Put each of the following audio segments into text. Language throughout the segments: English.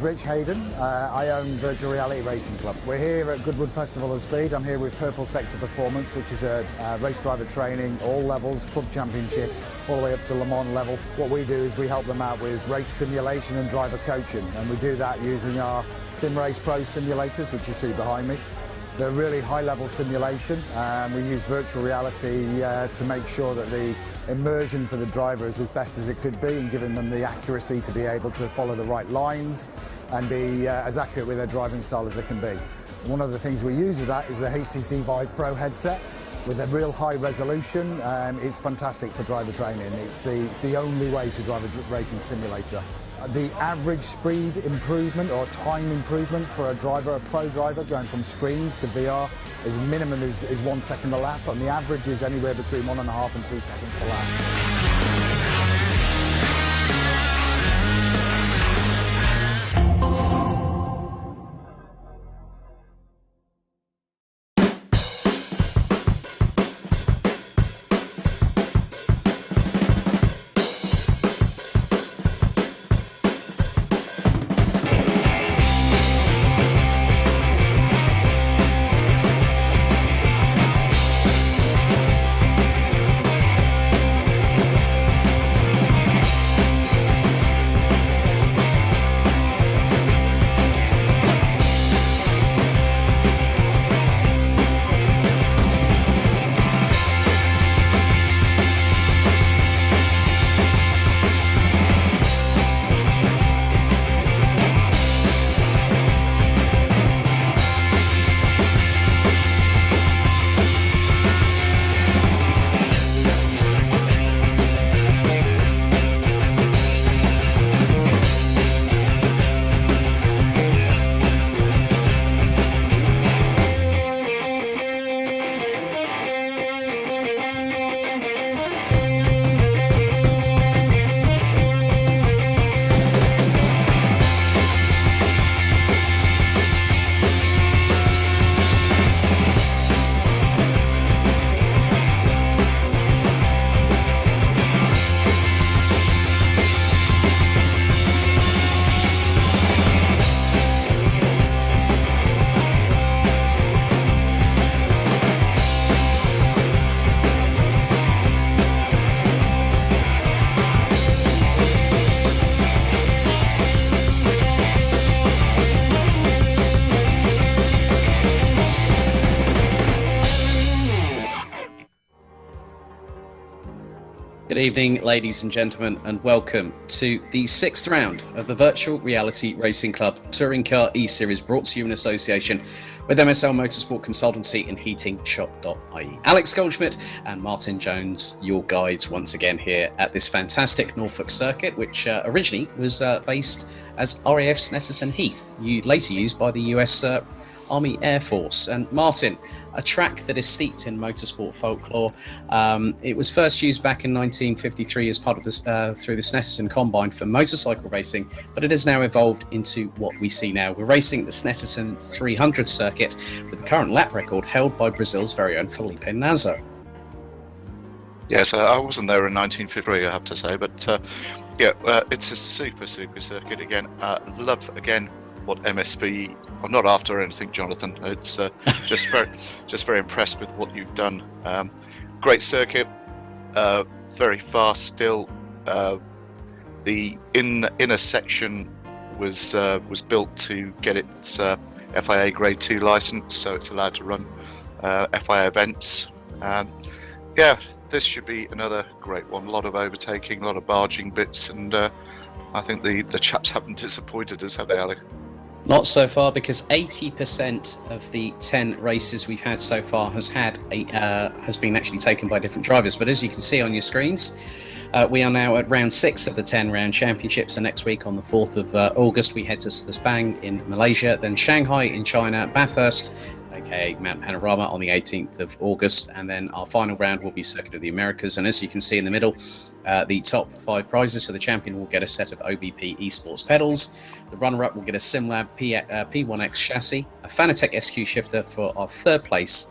Rich Hayden. I own Virtual Reality Racing Club. We're here at Goodwood Festival of Speed. I'm here with Purple Sector Performance, which is a race driver training, all levels, club championship, all the way up to Le Mans level. What we do is we help them out with race simulation and driver coaching, and we do that using our SimRace Pro simulators, which you see behind me. They're really high-level simulation, and we use virtual reality to make sure that the immersion for the driver is as best as it could be, and giving them the accuracy to be able to follow the right lines and be as accurate with their driving style as they can be. One of the things we use with that is the HTC Vive Pro headset with a real high resolution. It's fantastic for driver training. It's the only way to drive a racing simulator. The average speed improvement or time improvement for a pro driver going from screens to VR is minimum is 1 second a lap, and the average is anywhere between 1.5 and 2 seconds per lap. Good evening, ladies and gentlemen, and welcome to the 6th round of the Virtual Reality Racing Club Touring Car eSeries, brought to you in association with MSL Motorsport Consultancy and HeatingShop.ie. Alex Goldschmidt and Martin Jones, your guides once again here at this fantastic Norfolk circuit, which originally was based as RAF Snetterton Heath, later used by the US Army Air Force. And Martin, a track that is steeped in motorsport folklore. It was first used back in 1953 as part of this through the Snetterton Combine for motorcycle racing, but it has now evolved into what we see now. We're racing the Snetterton 300 circuit with the current lap record held by Brazil's very own Felipe Nasr. Yes, I wasn't there in 1953, I have to say, but it's a super circuit again. Love again what MSV. I'm not after anything, Jonathan. It's just very impressed with what you've done. Great circuit, very fast still. The inner section was built to get its FIA Grade 2 license, so it's allowed to run FIA events. This should be another great one. A lot of overtaking, a lot of barging bits, and I think the chaps haven't disappointed us, have they, Alex? Not so far, because 80% of the 10 races we've had so far has been actually taken by different drivers. But as you can see on your screens, we are now at round 6 of the 10-round championships. And next week on the 4th of August, we head to Sepang in Malaysia, then Shanghai in China, Bathurst, aka Mount Panorama, on the 18th of August, and then our final round will be Circuit of the Americas. And as you can see in the middle, the top 5 prizes, so the champion will get a set of OBP Esports pedals, the runner-up will get a SimLab P1X chassis, a Fanatec SQ shifter for our 3rd place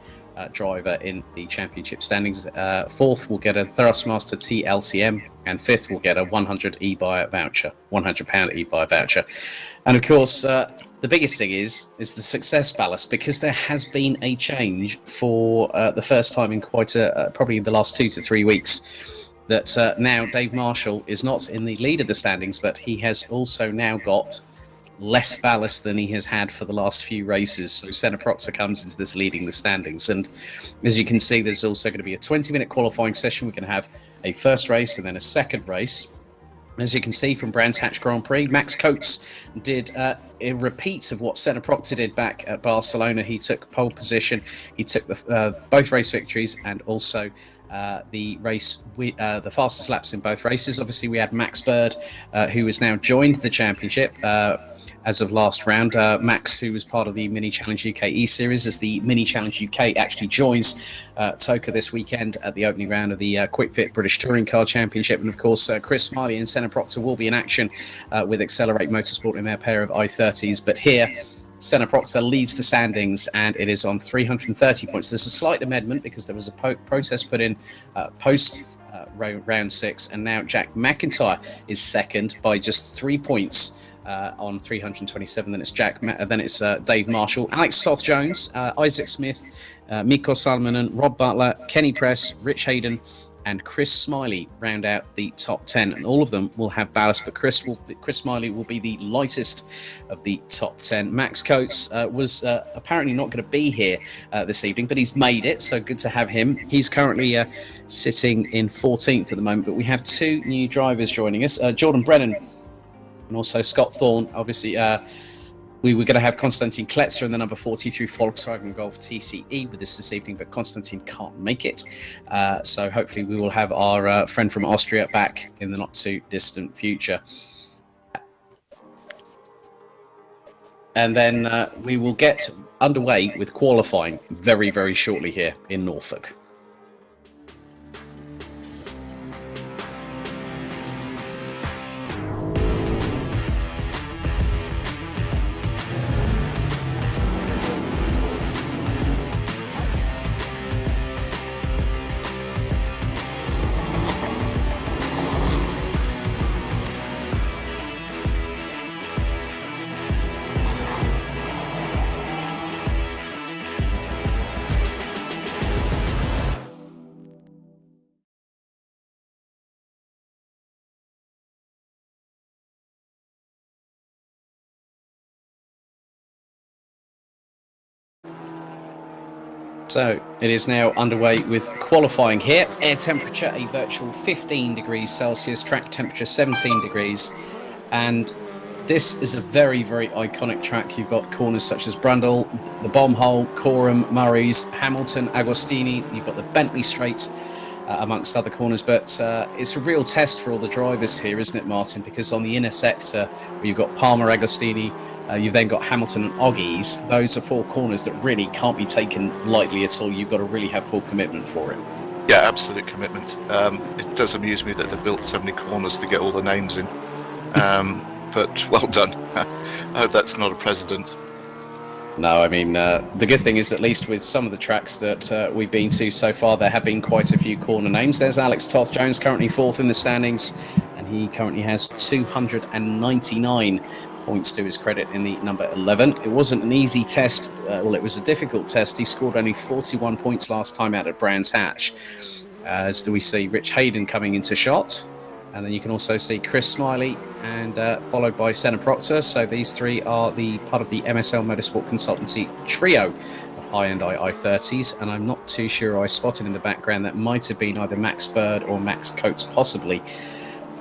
driver in the championship standings. Fourth will get a Thurstmaster T-LCM, and fifth will get a 100 Ebuyer voucher, £100 Ebuyer voucher. And of course, the biggest thing is the success ballast, because there has been a change for the first time in quite probably the last 2 to 3 weeks. That now Dave Marshall is not in the lead of the standings, but he has also now got less ballast than he has had for the last few races. So Senna Proctor comes into this leading the standings. And as you can see, there's also going to be a 20-minute qualifying session. We're going to have a first race and then a second race. As you can see from Brands Hatch Grand Prix, Max Coates did a repeat of what Senna Proctor did back at Barcelona. He took pole position. He took both race victories and also the fastest laps in both races. Obviously, we had Max Bird, who has now joined the championship as of last round. Max, who was part of the Mini Challenge UK eSeries, as the Mini Challenge UK actually joins Toka this weekend at the opening round of the Quick Fit British Touring Car Championship. And of course, Chris Smiley and Senna Proctor will be in action with Accelerate Motorsport in their pair of i30s. But here, Senna Proctor leads the standings, and it is on 330 points. There's a slight amendment because there was a protest put in post round 6, and now Jack McIntyre is second by just 3 points on 327. Then it's Dave Marshall, Alex Toth-Jones, Isaac Smith, Mikko Salminen, Rob Butler, Kenny Press, Rich Hayden, and Chris Smiley round out the top 10, and all of them will have ballast, but Chris Smiley will be the lightest of the top 10. Max Coates was apparently not going to be here this evening, but he's made it, so good to have him. He's currently sitting in 14th at the moment, but we have 2 new drivers joining us, Jordan Brennan and also Scott Thorne. Obviously, we were going to have Konstantin Kletzer in the number 43 Volkswagen Golf TCE with us this evening, but Konstantin can't make it. So hopefully we will have our friend from Austria back in the not too distant future. And then we will get underway with qualifying very, very shortly here in Norfolk. So it is now underway with qualifying here. Air temperature, a virtual 15 degrees Celsius, track temperature 17 degrees. And this is a very, very iconic track. You've got corners such as Brundle, the Bomb Hole, Coram, Murray's, Hamilton, Agostini. You've got the Bentley Straight, amongst other corners. But it's a real test for all the drivers here, isn't it, Martin? Because on the inner sector, where you've got Palmer, Agostini, you've then got Hamilton and Oggies. Those are 4 corners that really can't be taken lightly at all. You've got to really have full commitment for it. Yeah, absolute commitment. It does amuse me that they built so many corners to get all the names in. But well done. I hope that's not a precedent. No, I mean, the good thing is, at least with some of the tracks that we've been to so far, there have been quite a few corner names. There's Alex Toth-Jones, currently 4th in the standings, and he currently has 299 points to his credit in the number 11. It wasn't an easy test. Well, it was a difficult test. He scored only 41 points last time out at Brands Hatch. As we see Rich Hayden coming into shot. And then you can also see Chris Smiley, and followed by Senna Proctor. So these 3 are the part of the MSL Motorsport Consultancy trio of high-end i30s. And I'm not too sure. I spotted in the background that might have been either Max Bird or Max Coates possibly.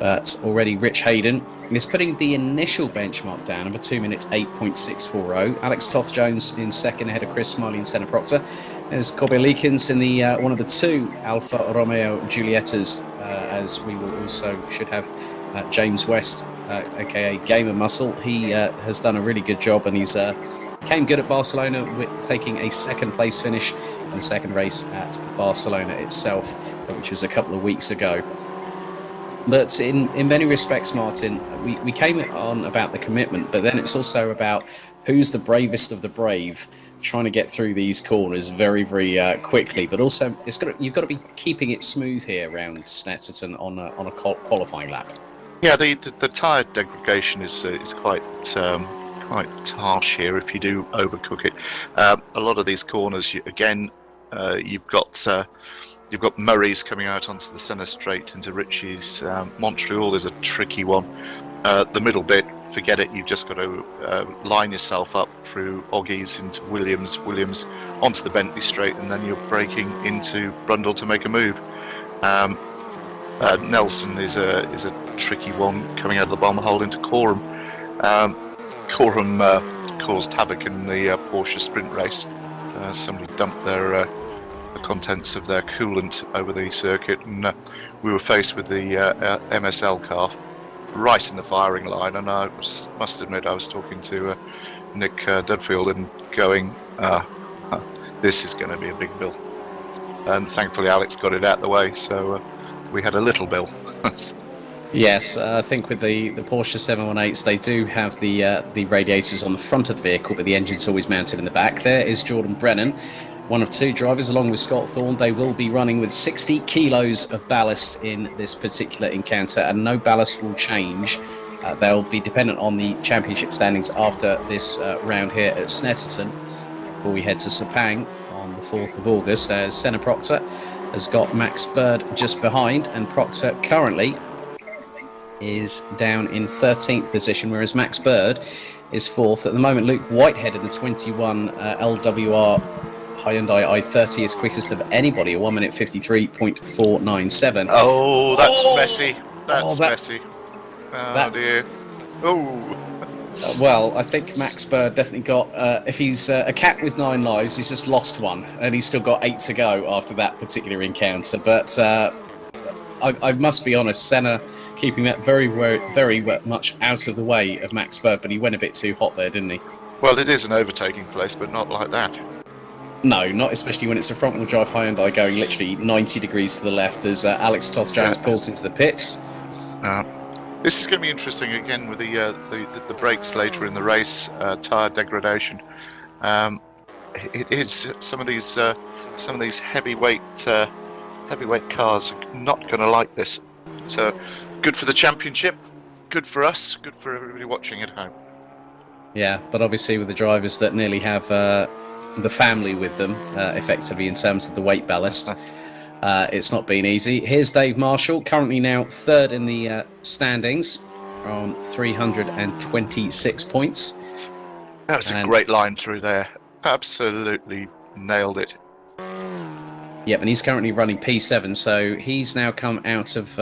But already Rich Hayden is putting the initial benchmark down of a 2 minutes 8.640. Alex Toth-Jones in second ahead of Chris Smiley and Senna Proctor. There's Kobe Leekins in the one of the 2 Alfa Romeo Giuliettas, as we will also should have James West, aka Gamer Muscle. He has done a really good job, and he's came good at Barcelona with taking a 2nd place finish in the 2nd race at Barcelona itself, which was a couple of weeks ago. But in many respects, Martin, we came on about the commitment, but then it's also about who's the bravest of the brave, trying to get through these corners very, very quickly. But also, you've got to be keeping it smooth here around Snetterton on a qualifying lap. Yeah, the tyre degradation is quite harsh here if you do overcook it. A lot of these corners, you've got Murray's coming out onto the centre straight into Ritchie's. Montreal is a tricky one. The middle bit, forget it. You've just got to line yourself up through Oggies into Williams onto the Bentley straight, and then you're braking into Brundle to make a move. Nelson is a tricky one coming out of the bomb hole into Coram. Coram caused havoc in the Porsche sprint race. Somebody dumped the contents of their coolant over the circuit, and we were faced with the MSL car right in the firing line. And I must admit, I was talking to Nick Dudfield and going, this is going to be a big bill. And thankfully, Alex got it out of the way, so we had a little bill. Yes, I think with the Porsche 718s, they do have the radiators on the front of the vehicle, but the engine's always mounted in the back. There is Jordan Brennan, one of two drivers, along with Scott Thorne. They will be running with 60 kilos of ballast in this particular encounter, and no ballast will change. They'll be dependent on the championship standings after this round here at Snetterton. Before we head to Sepang on the 4th of August, as Senna Proctor has got Max Bird just behind, and Proctor currently is down in 13th position, whereas Max Bird is 4th. At the moment, Luke Whitehead in the 21 LWR Hyundai i30 is quickest of anybody, a 1 minute 53.497. Oh, that's messy. That's messy. Dear. Oh. Well, I think Max Bird definitely got, if he's a cat with 9 lives, he's just lost one, and he's still got 8 to go after that particular encounter. But I must be honest, Senna keeping that very, very much out of the way of Max Bird, but he went a bit too hot there, didn't he? Well, it is an overtaking place, but not like that. No, not especially when it's a front-wheel drive Hyundai going literally 90 degrees to the left as Alex Toth-Jones pulls into the pits. This is going to be interesting again with the brakes later in the race, tyre degradation. It is some of these heavyweight cars are not going to like this. So good for the championship, good for us, good for everybody watching at home. Yeah, but obviously with the drivers that nearly have the family with them, effectively in terms of the weight ballast, it's not been easy. Here's Dave Marshall, currently now 3rd in the standings on 326 points. That was a great line through there. Absolutely nailed it. Yep, and he's currently running P7, so he's now come out of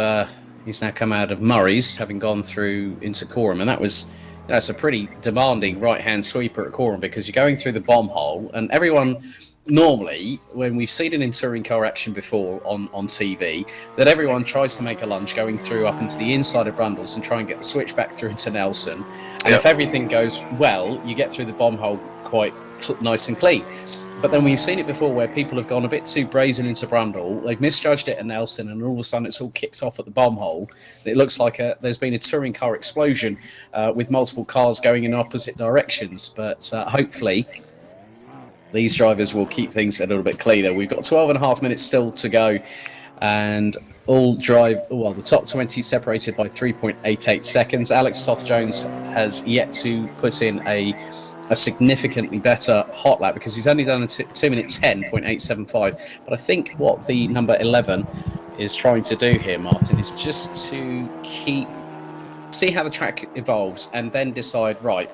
Murray's, having gone through into Coram, and that was, it's a pretty demanding right-hand sweeper at Coram because you're going through the bomb hole, and everyone normally, when we've seen it in touring car action before on TV, that everyone tries to make a lunge going through up into the inside of Brundles and try and get the switch back through into Nelson. And if everything goes well, you get through the bomb hole quite nice and clean. But then we've seen it before where people have gone a bit too brazen into Brundle, they've misjudged it at Nelson, and all of a sudden it's all kicked off at the bomb hole. It looks like there's been a touring car explosion with multiple cars going in opposite directions. But hopefully these drivers will keep things a little bit cleaner. We've got 12 and a half minutes still to go, and the top 20 separated by 3.88 seconds. Alex Toth-Jones has yet to put in a significantly better hot lap because he's only done a 2 minute 10.875. But I think what the number 11 is trying to do here, Martin, is just to see how the track evolves and then decide, right,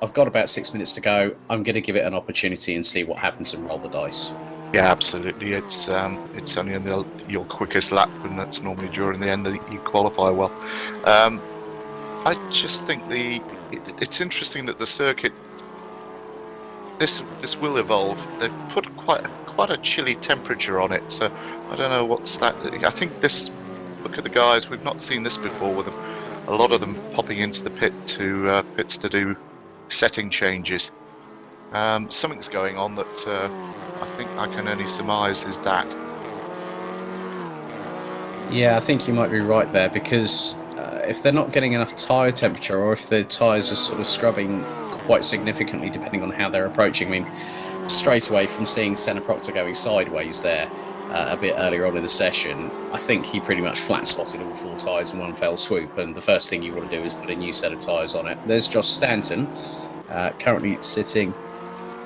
I've got about 6 minutes to go, I'm going to give it an opportunity and see what happens and roll the dice. Yeah, absolutely. It's only in your quickest lap, and that's normally during the end that you qualify well. I just think it's interesting that the circuit, this will evolve. They've put quite a chilly temperature on it, so I don't know what's that. I think look at the guys, we've not seen this before with them. A lot of them popping into the pits to do setting changes. Something's going on that I think I can only surmise is that. Yeah, I think you might be right there, because if they're not getting enough tyre temperature, or if the tyres are sort of scrubbing quite significantly depending on how they're approaching. I mean, straight away from seeing Senna Proctor going sideways there a bit earlier on in the session, I think he pretty much flat spotted all 4 tyres in one fell swoop, and the first thing you want to do is put a new set of tyres on it. There's Josh Stanton, currently sitting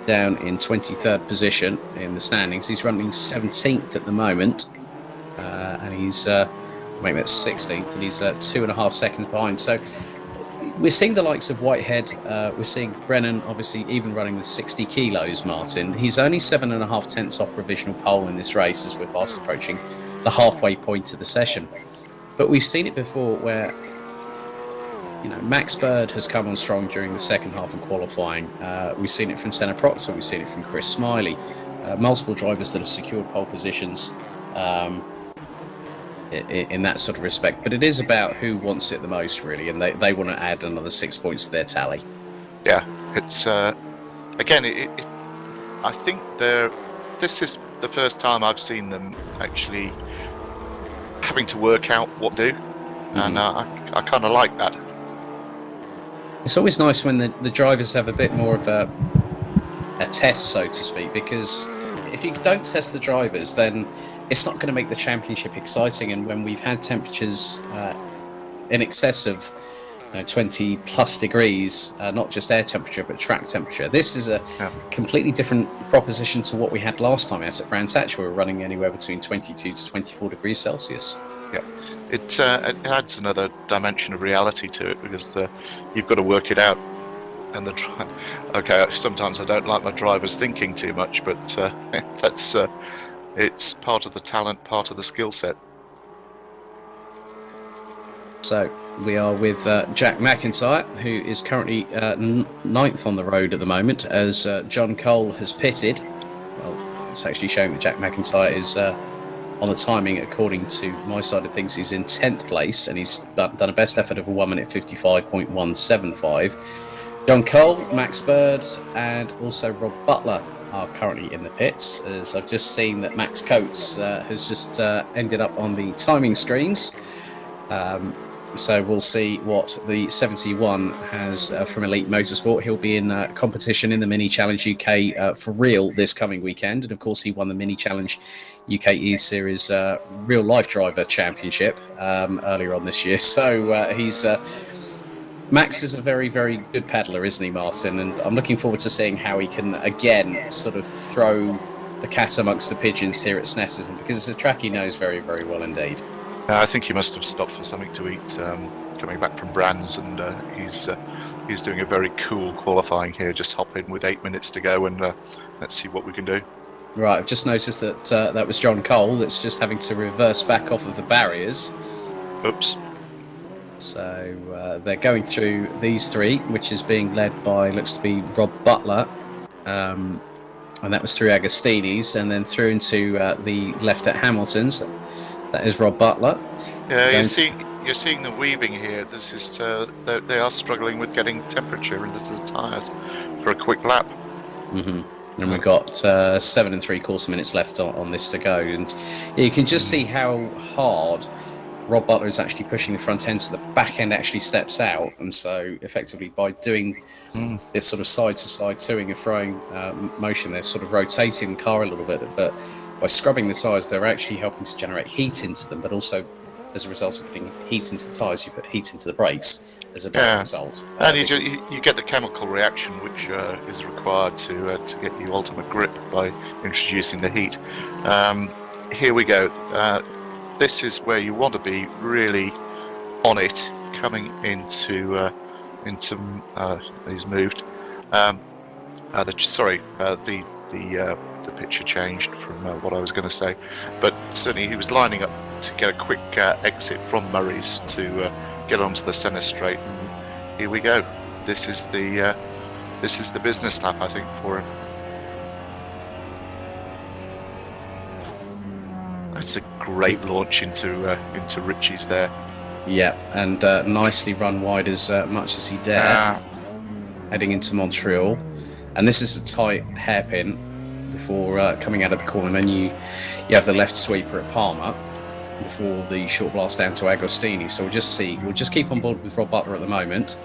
down in 23rd position in the standings. He's running 17th at the moment, and he's making that 16th, and he's 2.5 seconds behind. So we're seeing the likes of Whitehead, we're seeing Brennan obviously even running the 60 kilos, Martin. He's only 7.5 tenths off provisional pole in this race as we're fast approaching the halfway point of the session. But we've seen it before where, you know, Max Bird has come on strong during the second half of qualifying. We've seen it from Senna Proctor, we've seen it from Chris Smiley, multiple drivers that have secured pole positions in that sort of respect. But it is about who wants it the most, really, and they want to add another 6 points to their tally. Yeah, it's again, I think this is the first time I've seen them actually having to work out what to do, and I kind of like that. It's always nice when the drivers have a bit more of a test, so to speak, because if you don't test the drivers, then it's not going to make the championship exciting. And when we've had temperatures in excess of 20 plus degrees, not just air temperature but track temperature, this is a completely different proposition to what we had last time out at Brands Hatch. We were running anywhere between 22 to 24 degrees Celsius. Yeah, it adds another dimension of reality to it, because you've got to work it out. And okay, sometimes I don't like my drivers thinking too much, but that's it's part of the talent, part of the skill set. So we are with Jack McIntyre, who is currently 9th on the road at the moment, as John Cole has pitted. Well, it's actually showing that Jack McIntyre is on the timing, according to my side of things, he's in 10th place, and he's done a best effort of a 1 minute 55.175. John Cole, Max Bird, and also Rob Butler are currently in the pits, as I've just seen that Max Coates has just ended up on the timing screens. So we'll see what the 71 has from Elite Motorsport. He'll be in competition in the Mini Challenge UK for real this coming weekend. And of course, he won the Mini Challenge UK E-Series Real Life Driver Championship earlier on this year. So he's... Max is a very, very good peddler, isn't he, Martin? And I'm looking forward to seeing how he can, again, sort of throw the cat amongst the pigeons here at Snetterton, because it's a track he knows very, very well indeed. I think he must have stopped for something to eat coming back from Brands, and he's doing a very cool qualifying here. Just hop in with 8 minutes to go, and let's see what we can do. Right, I've just noticed that that was John Cole that's just having to reverse back off of the barriers. Oops. So they're going through these three, which is being led by, looks to be Rob Butler, and that was through Agostini's, and then through into the left at Hamilton's. That is Rob Butler. Yeah, you're seeing the weaving here. This is they are struggling with getting temperature into the tyres for a quick lap. Mm-hmm. And we've got 7 3/4 minutes left on this to go, and you can just see how hard Rob Butler is actually pushing the front end, so the back end actually steps out. And so effectively by doing this sort of side to side toing and throwing motion, they're sort of rotating the car a little bit, but by scrubbing the tyres, they're actually helping to generate heat into them, but also as a result of putting heat into the tyres, you put heat into the brakes as a direct result. And you get the chemical reaction which is required to get you ultimate grip by introducing the heat. Here we go. This is where you want to be really on it, coming into he's moved. The picture changed from what I was going to say, but certainly he was lining up to get a quick exit from Murray's to get onto the centre straight, and here we go. This is the business lap, I think, for him. It's a great launch into Richie's there. Yeah, and nicely run wide as much as he dared, heading into Montreal. And this is a tight hairpin before coming out of the corner. And then you have the left sweeper at Palmer. before the short blast down to Agostini. So we'll just keep on board with Rob Butler at the moment.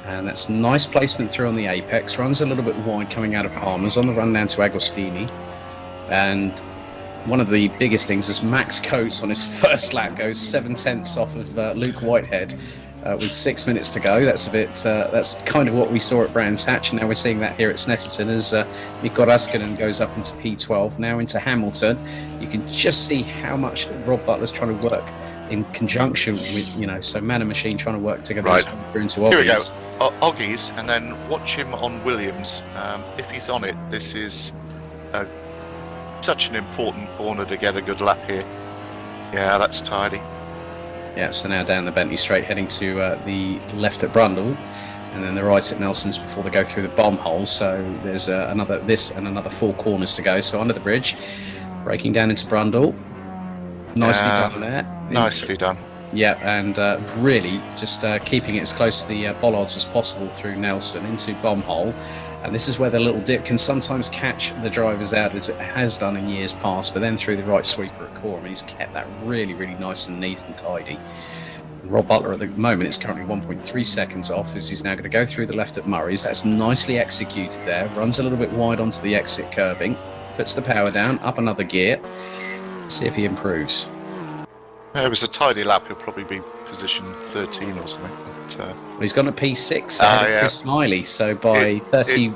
And that's nice placement through on the apex. Runs a little bit wide coming out of Palmer's on the run down to Agostini. And one of the biggest things is Max Coates on his first lap goes 7/10 off of Luke Whitehead with 6 minutes to go. That's that's kind of what we saw at Brands Hatch, and now we're seeing that here at Snetterton as Mikko Raskinen goes up into P12, now into Hamilton. You can just see how much Rob Butler's trying to work in conjunction with, so man and machine trying to work together into Oggies. Here we go, Oggies, and then watch him on Williams. If he's on it, this is such an important corner to get a good lap here. Yeah, that's tidy. Yeah, so now down the Bentley Straight, heading to the left at Brundle, and then the right at Nelson's before they go through the bomb hole. So there's another 4 corners to go. So under the bridge, braking down into Brundle. Nicely done there. Nicely done. Yeah, and really just keeping it as close to the bollards as possible through Nelson into bomb hole. And this is where the little dip can sometimes catch the drivers out, as it has done in years past, but then through the right sweeper at Corham, he's kept that really, really nice and neat and tidy. Rob Butler at the moment is currently 1.3 seconds off, as he's now going to go through the left at Murray's. That's nicely executed there. Runs a little bit wide onto the exit curbing, puts the power down, up another gear. Let's see if he improves. It was a tidy lap. He'll probably be position 13 or something. But, well, he's gone to P6 ahead of Chris Smiley, so by 30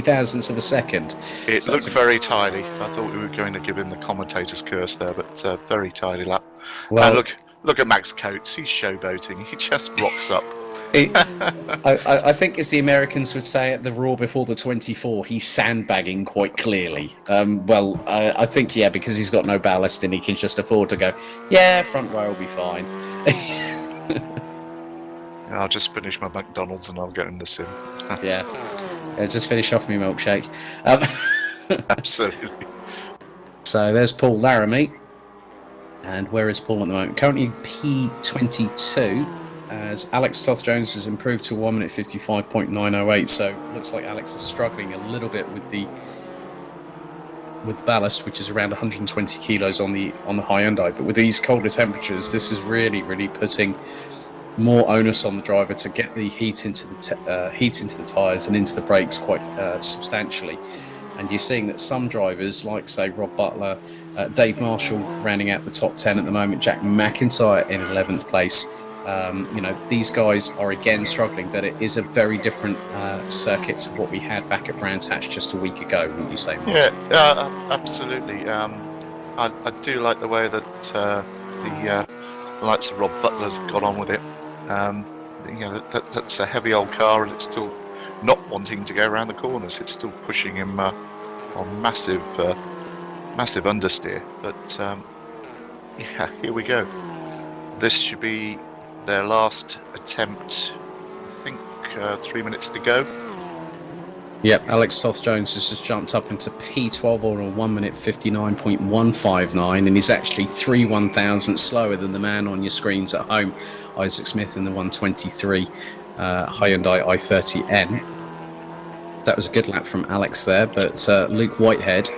thousandths of a second. It looked very tidy. I thought we were going to give him the commentator's curse there, but very tidy lap. Well, and look at Max Coates. He's showboating. He just rocks up. I think, as the Americans would say at the Raw before the 24, he's sandbagging quite clearly. I think, because he's got no ballast and he can just afford to go, front row will be fine. I'll just finish my McDonald's and I'll get in the sim. Just finish off my milkshake. Absolutely. So there's Paul Laramie. And where is Paul at the moment? Currently P22. As Alex Toth-Jones has improved to 1 minute 55.908, so looks like Alex is struggling a little bit with the ballast, which is around 120 kilos on the Hyundai. But with these colder temperatures, this is really, really putting more onus on the driver to get the heat into the tyres and into the brakes quite substantially. And you're seeing that some drivers, like, say, Rob Butler, Dave Marshall rounding out the top 10 at the moment, Jack McIntyre in 11th place. These guys are again struggling, but it is a very different circuit to what we had back at Brands Hatch just a week ago, wouldn't you say, Martin? Yeah, absolutely. I do like the way that the likes of Rob Butler's got on with it. That's a heavy old car, and it's still not wanting to go around the corners. It's still pushing him on massive understeer. But here we go. This should be their last attempt. I think 3 minutes to go. Yep, Alex Toth-Jones has just jumped up into P12 on a 1 minute 59.159, and he's actually 3 1,000 slower than the man on your screens at home, Isaac Smith, in the 123 Hyundai i30N. That was a good lap from Alex there, but Luke Whitehead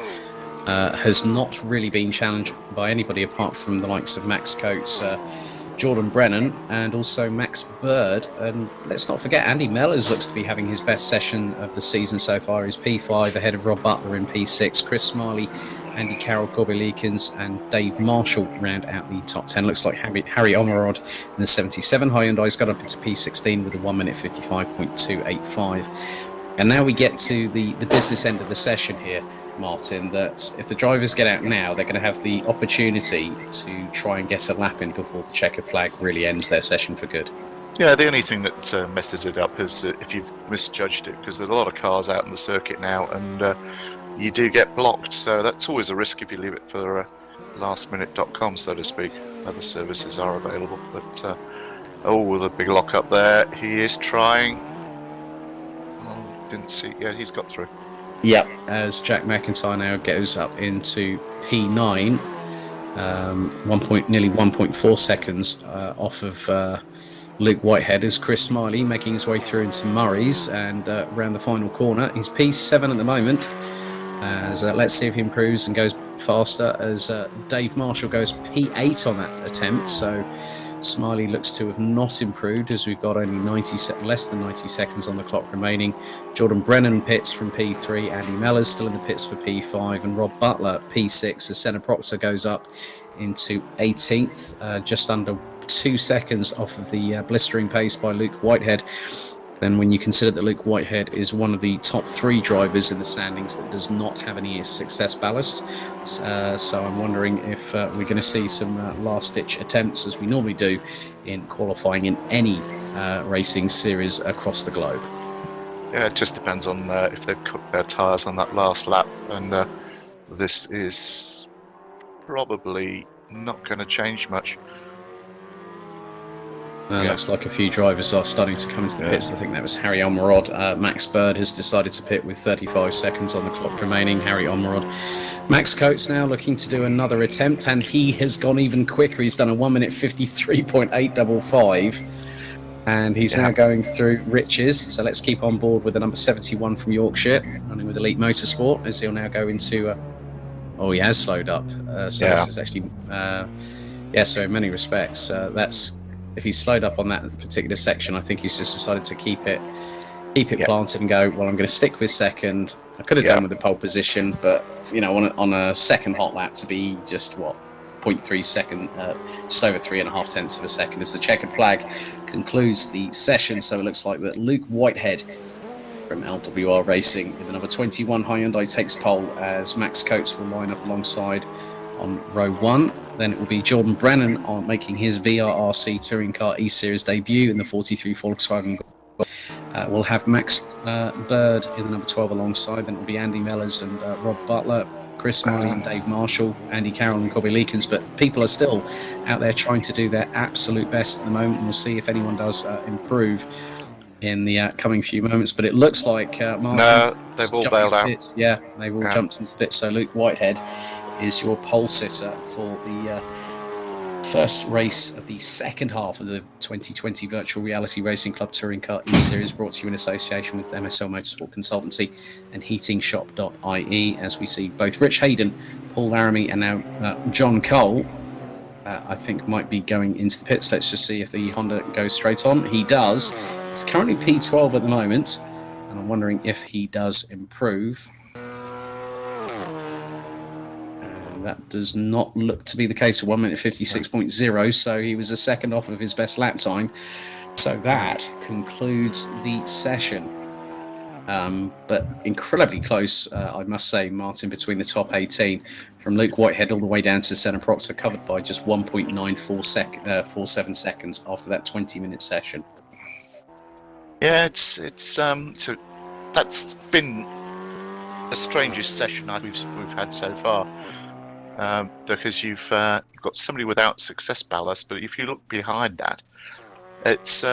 has not really been challenged by anybody apart from the likes of Max Coates, Jordan Brennan, and also Max Bird. And let's not forget, Andy Mellors looks to be having his best session of the season so far. He's P5 ahead of Rob Butler in P6. Chris Smiley, Andy Carroll, Corby Leakins, and Dave Marshall round out the top 10. Looks like Harry Omerod in the 77 Hyundai's got up into P16 with a 1 minute 55.285. And now we get to the business end of the session here, Martin, that if the drivers get out now, they're going to have the opportunity to try and get a lap in before the checkered flag really ends their session for good. Yeah, the only thing that messes it up is if you've misjudged it, because there's a lot of cars out in the circuit now, and you do get blocked. So that's always a risk if you leave it for lastminute.com, so to speak. Other services are available, but the big lock up there. He is trying. Didn't see. Yeah, he's got through. Yep, as Jack McIntyre now goes up into P9, nearly 1.4 seconds off of Luke Whitehead, as Chris Smiley making his way through into Murray's and around the final corner. He's P7 at the moment. As let's see if he improves and goes faster as Dave Marshall goes P8 on that attempt. So Smiley looks to have not improved, as we've got only less than 90 seconds on the clock remaining. Jordan Brennan pits from P3, Andy Mellors still in the pits for P5, and Rob Butler P6 as Senna Proctor goes up into 18th, just under 2 seconds off of the blistering pace by Luke Whitehead. Then when you consider that Luke Whitehead is one of the top 3 drivers in the standings that does not have any success ballast, so I'm wondering if we're going to see some last-ditch attempts, as we normally do in qualifying in any racing series across the globe. Yeah, it just depends on if they've cooked their tyres on that last lap, and this is probably not going to change much. Looks like a few drivers are starting to come into the pits. I think that was Harry Almirod. Max Bird has decided to pit with 35 seconds on the clock remaining. Harry Almirod. Max Coates now looking to do another attempt, and he has gone even quicker. He's done a 1 minute 53.855, and he's now going through Riches. So let's keep on board with the number 71 from Yorkshire, running with Elite Motorsport, as he'll now go into... he has slowed up. This is actually... so in many respects, that's... If he's slowed up on that particular section, I think he's just decided to keep it planted and go, well, I'm going to stick with second. I could have done with the pole position, but, on a second hot lap to be just, 0.3 second, just over 3.5 tenths of a second as the checkered flag concludes the session. So it looks like that Luke Whitehead from LWR Racing with the number 21 Hyundai takes pole, as Max Coates will line up alongside on row 1. Then it will be Jordan Brennan on making his VRRC Touring Car eSeries debut in the 43 Volkswagen. We'll have Max Bird in the number 12 alongside. Then it will be Andy Mellors and Rob Butler, Chris Smiley and Dave Marshall, Andy Carroll and Cobby Leakins. But people are still out there trying to do their absolute best at the moment. We'll see if anyone does improve in the coming few moments. But it looks like Martin... No, they've all bailed out. Yeah, they've all jumped into the pit. So Luke Whitehead is your pole sitter for the first race of the second half of the 2020 Virtual Reality Racing Club Touring Car E-Series, brought to you in association with MSL Motorsport Consultancy and heatingshop.ie, as we see both Rich Hayden, Paul Laramie and now John Cole, I think might be going into the pits. Let's just see if the Honda goes straight on. He does. It's currently P12 at the moment, and I'm wondering if he does improve. That does not look to be the case of 1 minute 56.0, so he was a second off of his best lap time. So that concludes the session. But incredibly close, I must say, Martin, between the top 18, from Luke Whitehead all the way down to Senna Proctor, covered by just 1.947 seconds after that 20-minute session. Yeah, so that's been the strangest session we've had so far. Because you've got somebody without success ballast, but if you look behind that, it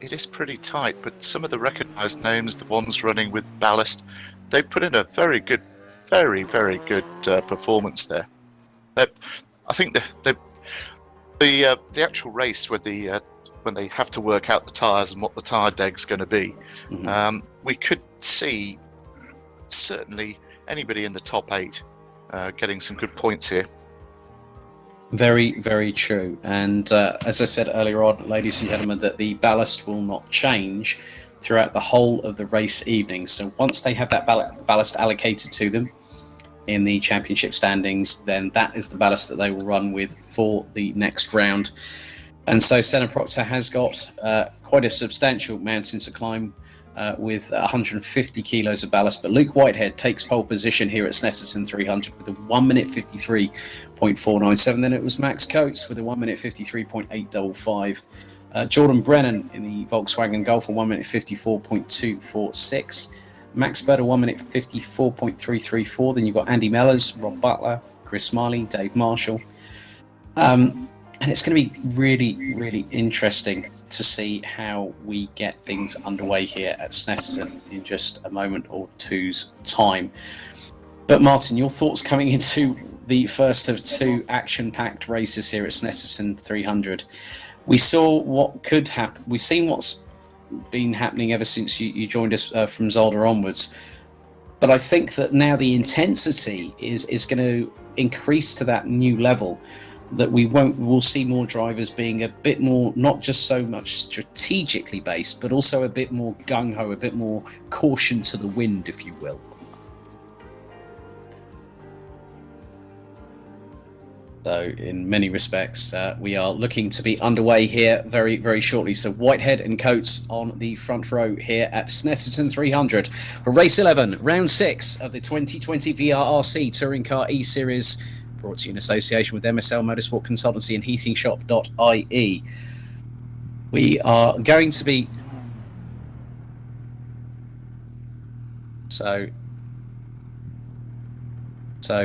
is pretty tight. But some of the recognised names, the ones running with ballast, they've put in a very good, very, very good performance there. I think the actual race with when they have to work out the tyres and what the tyre deg's going to be, we could see certainly anybody in the top 8 getting some good points here. Very, very true. And as I said earlier on, ladies and gentlemen, that the ballast will not change throughout the whole of the race evening. So once they have that ballast allocated to them in the championship standings, then that is the ballast that they will run with for the next round. And so Senna Proctor has got quite a substantial mountain to climb, with 150 kilos of ballast, but Luke Whitehead takes pole position here at Snetterton 300 with a 1 minute 53.497. Then it was Max Coates with a 1 minute 53.855. Jordan Brennan in the Volkswagen Golf a 1 minute 54.246. Max Bird a 1 minute 54.334. Then you've got Andy Mellors, Rob Butler, Chris Smiley, Dave Marshall. And it's going to be really, really interesting to see how we get things underway here at Snetterton in just a moment or two's time. But Martin, your thoughts coming into the first of 2 action-packed races here at Snetterton 300. We saw what could happen. We've seen what's been happening ever since you joined us from Zolder onwards. But I think that now the intensity is going to increase to that new level that we'll see more drivers being a bit more, not just so much strategically based, but also a bit more gung-ho, a bit more caution to the wind, if you will. So in many respects, we are looking to be underway here very, very shortly. So Whitehead and Coates on the front row here at Snetterton 300 for race 11, round 6 of the 2020 VRRC Touring Car eSeries, brought to you in association with MSL Motorsport Consultancy and heatingshop.ie. We are going to be... So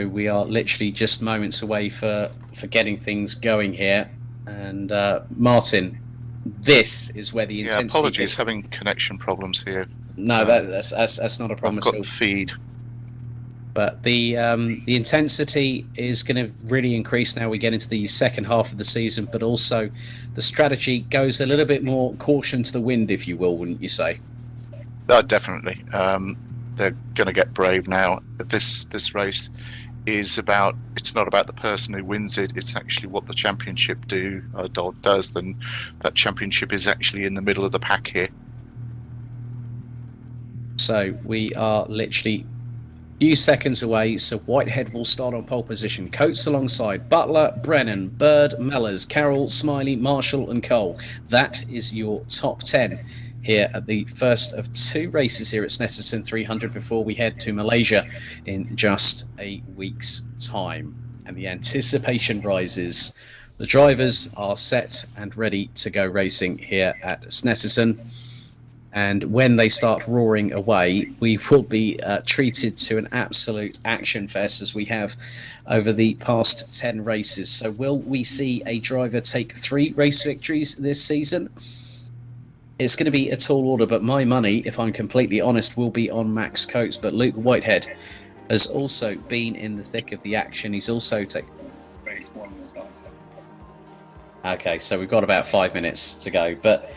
we are literally just moments away for getting things going here. And Martin, this is where the intensity... Yeah, apologies, having connection problems here. No, that's not a problem at all. I've got feed. But the intensity is going to really increase now we get into the second half of the season, but also the strategy goes a little bit more caution to the wind, if you will, wouldn't you say? Definitely. They're going to get brave now. This race is about, it's not about the person who wins it, it's actually what the championship does. Then that championship is actually in the middle of the pack here. So we are literally few seconds away. So Whitehead will start on pole position. Coates alongside Butler, Brennan, Bird, Mellors, Carroll, Smiley, Marshall and Cole. That is your top 10 here at the first of 2 races here at Snetterton 300 before we head to Malaysia in just a week's time. And the anticipation rises. The drivers are set and ready to go racing here at Snetterton. And when they start roaring away, we will be treated to an absolute action fest as we have over the past 10 races. So will we see a driver take 3 race victories this season? It's going to be a tall order, but my money, if I'm completely honest, will be on Max Coates. But Luke Whitehead has also been in the thick of the action. He's also taken... Okay, so we've got about 5 minutes to go. But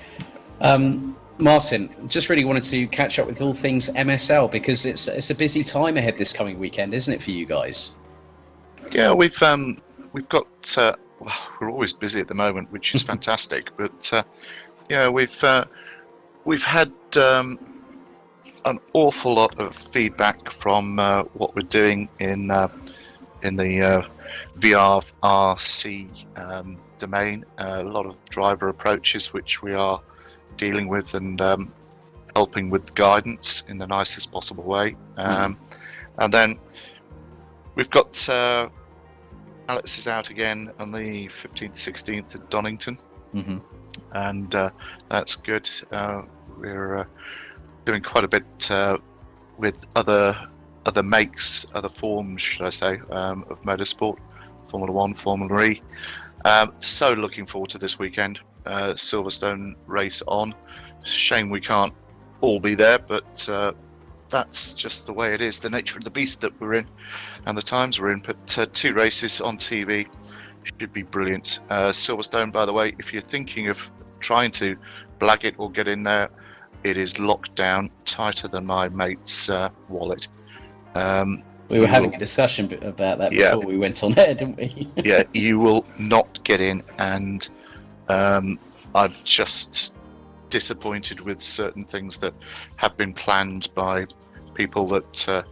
Martin, just really wanted to catch up with all things MSL because it's a busy time ahead this coming weekend, isn't it, for you guys? Yeah, we've got we're always busy at the moment, which is fantastic. But yeah, we've had an awful lot of feedback from what we're doing in the VRRC domain. A lot of driver approaches, which we are dealing with and helping with guidance in the nicest possible way. And then we've got Alex is out again on the 15th, 16th at Donington. Mm-hmm. And that's good. We're doing quite a bit with other makes, other forms, should I say, of motorsport, Formula 1, Formula E. So looking forward to this weekend. Silverstone race on. Shame we can't all be there, but that's just the way it is, the nature of the beast that we're in and the times we're in. But 2 races on TV should be brilliant. Silverstone, by the way, if you're thinking of trying to blag it or get in there, it is locked down tighter than my mate's wallet. We were having a discussion about that before we went on air, didn't we? Yeah, you will not get in, and I'm just disappointed with certain things that have been planned by people that are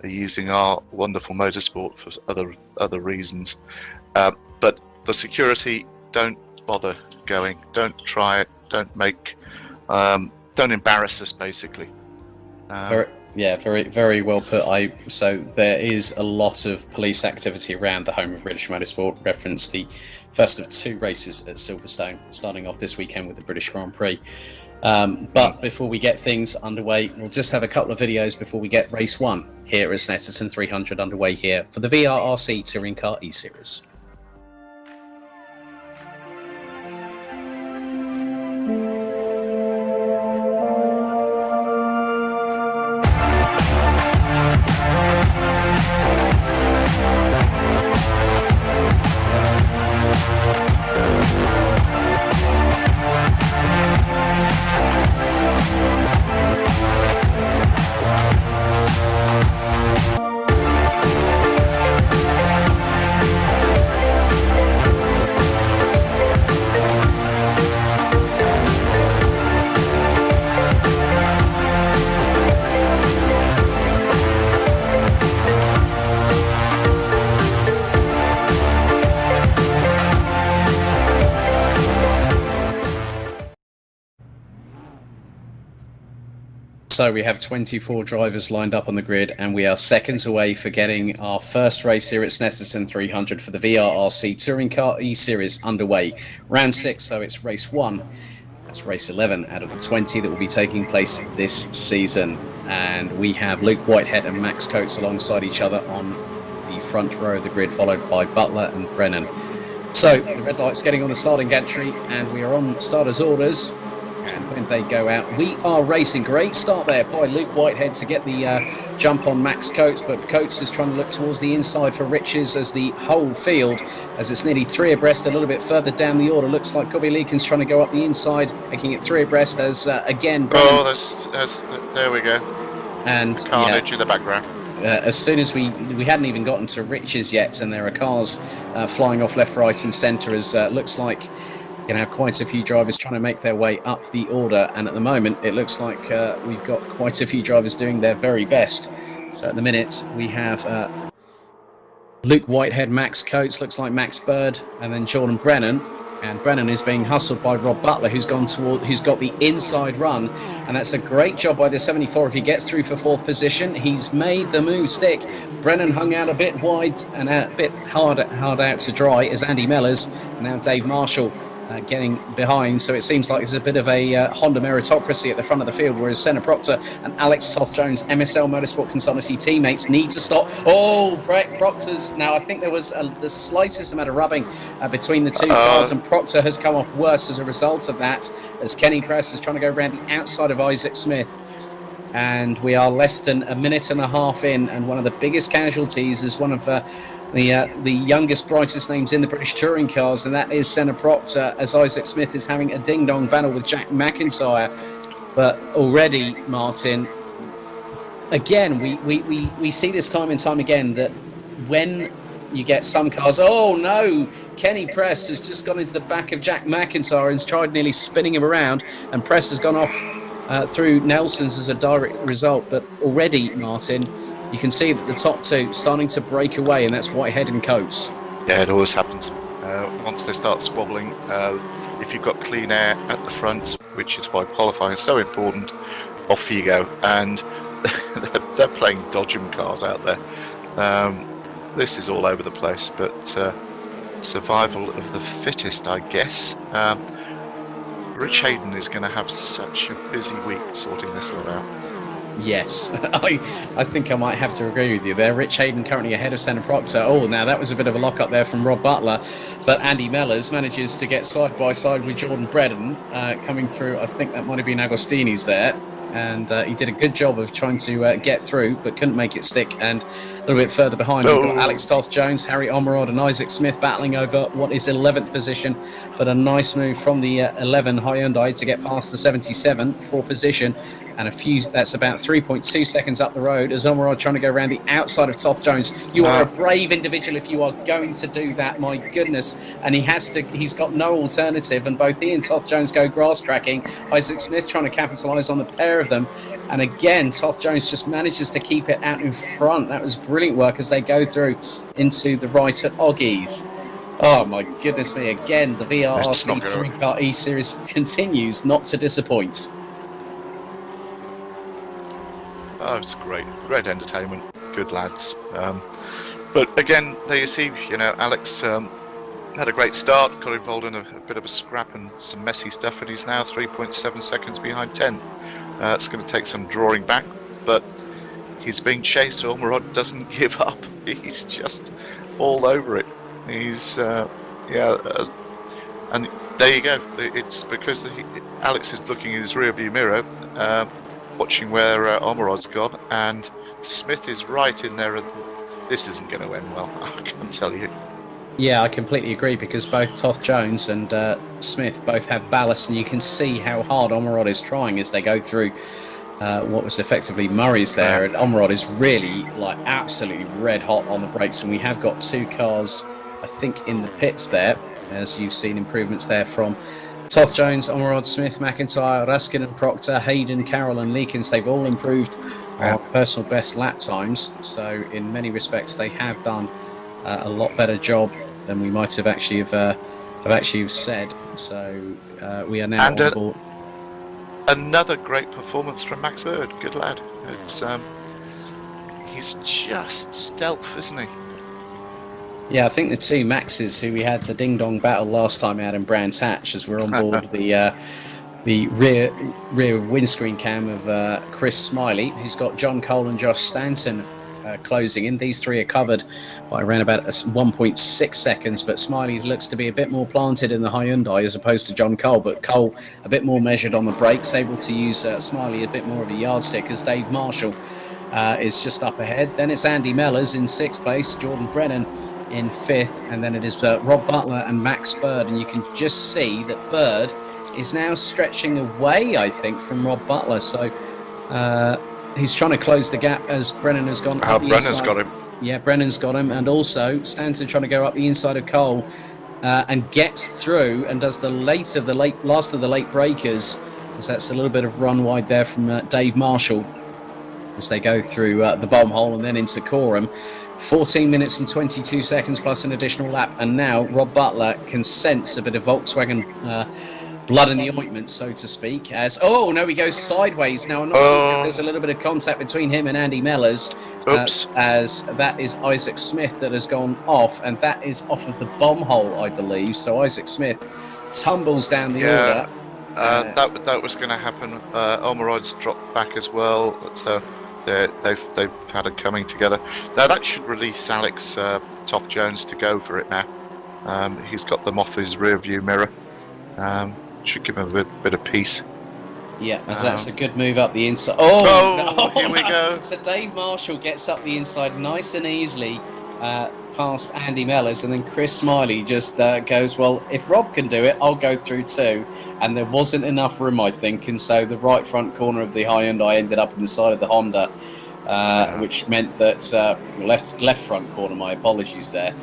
using our wonderful motorsport for other reasons. But the security, don't bother going. Don't try it. Don't embarrass us, basically. Very, very well put. So there is a lot of police activity around the home of British motorsport. Reference the first of 2 races at Silverstone, starting off this weekend with the British Grand Prix. But before we get things underway, we'll just have a couple of videos before we get race 1 here at Snetterton 300 underway here for the VRRC Touring Car eSeries. So we have 24 drivers lined up on the grid, and we are seconds away for getting our first race here at Snetterton 300 for the VRRC Touring Car eSeries underway. Round 6, so it's race 1. That's race 11 out of the 20 that will be taking place this season. And we have Luke Whitehead and Max Coates alongside each other on the front row of the grid, followed by Butler and Brennan. So the red light's getting on the starting gantry, and we are on starters' orders. And when they go out, we are racing. Great start there by Luke Whitehead to get the jump on Max Coates, but Coates is trying to look towards the inside for Riches as the whole field, as it's nearly 3 abreast. A little bit further down the order, looks like Gobby Leakin's trying to go up the inside, making it 3 abreast as again. Oh, there we go. And carnage in the background. As soon as we hadn't even gotten to Riches yet, and there are cars flying off left, right, and centre. As looks like you can have quite a few drivers trying to make their way up the order, and at the moment it looks like we've got quite a few drivers doing their very best. So at the minute we have Luke Whitehead, Max Coates, looks like Max Bird, and then Jordan Brennan. And Brennan is being hustled by Rob Butler, who's got the inside run, and that's a great job by the 74 if he gets through for 4th position. He's made the move stick. Brennan hung out a bit wide and a bit hard out to dry as Andy Mellors, and now Dave Marshall getting behind. So it seems like there's a bit of a Honda meritocracy at the front of the field, whereas Senna Proctor and Alex Toth-Jones, MSL Motorsport Consultancy teammates, need to stop. Oh, Proctor's now, I think there was the slightest amount of rubbing between the two cars, and Proctor has come off worse as a result of that, as Kenny Press is trying to go around the outside of Isaac Smith. And we are less than a minute and a half in, and one of the biggest casualties is one of the youngest, brightest names in the British touring cars, and that is Senna Proctor, as Isaac Smith is having a ding-dong battle with Jack McIntyre. But already, Martin, again, we see this time and time again that when you get some cars, oh no, Kenny Press has just gone into the back of Jack McIntyre and tried nearly spinning him around, and Press has gone off through Nelson's as a direct result. But already, Martin, you can see that the top two starting to break away, and that's Whitehead and Coates. Yeah, it always happens. Once they start squabbling, if you've got clean air at the front, which is why qualifying is so important, off you go. And they're playing dodgem cars out there. This is all over the place, but survival of the fittest, I guess. Rich Hayden is going to have such a busy week sorting this lot out. Yes, I think I might have to agree with you there. Rich Hayden currently ahead of Senna Proctor. Oh, now that was a bit of a lock-up there from Rob Butler, but Andy Mellors manages to get side-by-side with Jordan Brennan coming through. I think that might have been Agostini's there, and he did a good job of trying to get through, but couldn't make it stick. And a little bit further behind, we've got Alex Toth-Jones, Harry Omerod and Isaac Smith battling over what is 11th position, but a nice move from the 11 Hyundai to get past the 77 for position. And that's about 3.2 seconds up the road as Omerod trying to go around the outside of Toth-Jones. You are a brave individual if you are going to do that, my goodness. And he's got no alternative, and both he and Toth-Jones go grass tracking. Isaac Smith trying to capitalise on the pair of them. And again, Toth-Jones just manages to keep it out in front. That was brilliant work as they go through into the right at Oggies. Oh my goodness me, again, the VRRC Touring Car E-Series continues not to disappoint. Oh, it's great entertainment, good lads. But again, there you see, Alex had a great start, got involved in a bit of a scrap and some messy stuff, and he's now 3.7 seconds behind 10th. It's going to take some drawing back, but he's being chased. Ormerod doesn't give up. He's just all over it. He's, and there you go. It's because Alex is looking in his rearview mirror, watching where Omerod's gone, and Smith is right in there, and this isn't going to end well, I can tell you. Yeah, I completely agree, because both Toth-Jones and Smith both have ballast, and you can see how hard Omerod is trying as they go through what was effectively Murray's there, and Omerod is really absolutely red hot on the brakes, and we have got 2 cars, I think, in the pits there, as you've seen improvements there from Toth-Jones, Omerod, Smith, McIntyre, Ruskin and Proctor, Hayden, Carroll and Leakins. They've all improved our personal best lap times, so in many respects they have done a lot better job than we might have actually said. So we are now on board. another great performance from Max Bird. Good lad. It's he's just stealth, isn't he? Yeah, I think the two Maxes who we had the ding dong battle last time out in Brands Hatch, as we're on board the rear windscreen cam of Chris Smiley, who's got John Cole and Josh Stanton closing in. These three are covered by around about 1.6 seconds, but Smiley looks to be a bit more planted in the Hyundai as opposed to John Cole, but Cole a bit more measured on the brakes, able to use Smiley a bit more of a yardstick as Dave Marshall is just up ahead. Then it's Andy Mellors in 6th place, Jordan Brennan in 5th, and then it is Rob Butler and Max Bird, and you can just see that Bird is now stretching away, I think, from Rob Butler, so he's trying to close the gap as Brennan has gone up the Brennan's inside. got him. Yeah, Brennan's got him, and also Stanton trying to go up the inside of Cole and gets through and does the last of the late breakers, as that's a little bit of run wide there from Dave Marshall as they go through the bomb hole and then into Coram. 14 minutes and 22 seconds plus an additional lap, and now Rob Butler can sense a bit of Volkswagen blood in the ointment, so to speak, as he goes sideways. Now I'm not sure if there's a little bit of contact between him and Andy Mellors, as that is Isaac Smith that has gone off, and that is off of the bomb hole, I believe. So Isaac Smith tumbles down the order. That was going to happen. Omeroyd's dropped back as well, so they've had a coming together. Now that should release Alex Toff Jones to go for it now. He's got them off his rear view mirror. Should give him a bit of peace. Yeah, that's a good move up the inside. Here we go. So Dave Marshall gets up the inside nice and easily past Andy Mellors, and then Chris Smiley just goes, well, if Rob can do it, I'll go through too. And there wasn't enough room, I think, and so the right front corner of the Hyundai ended up on the side of the Honda, which meant that left front corner, my apologies there.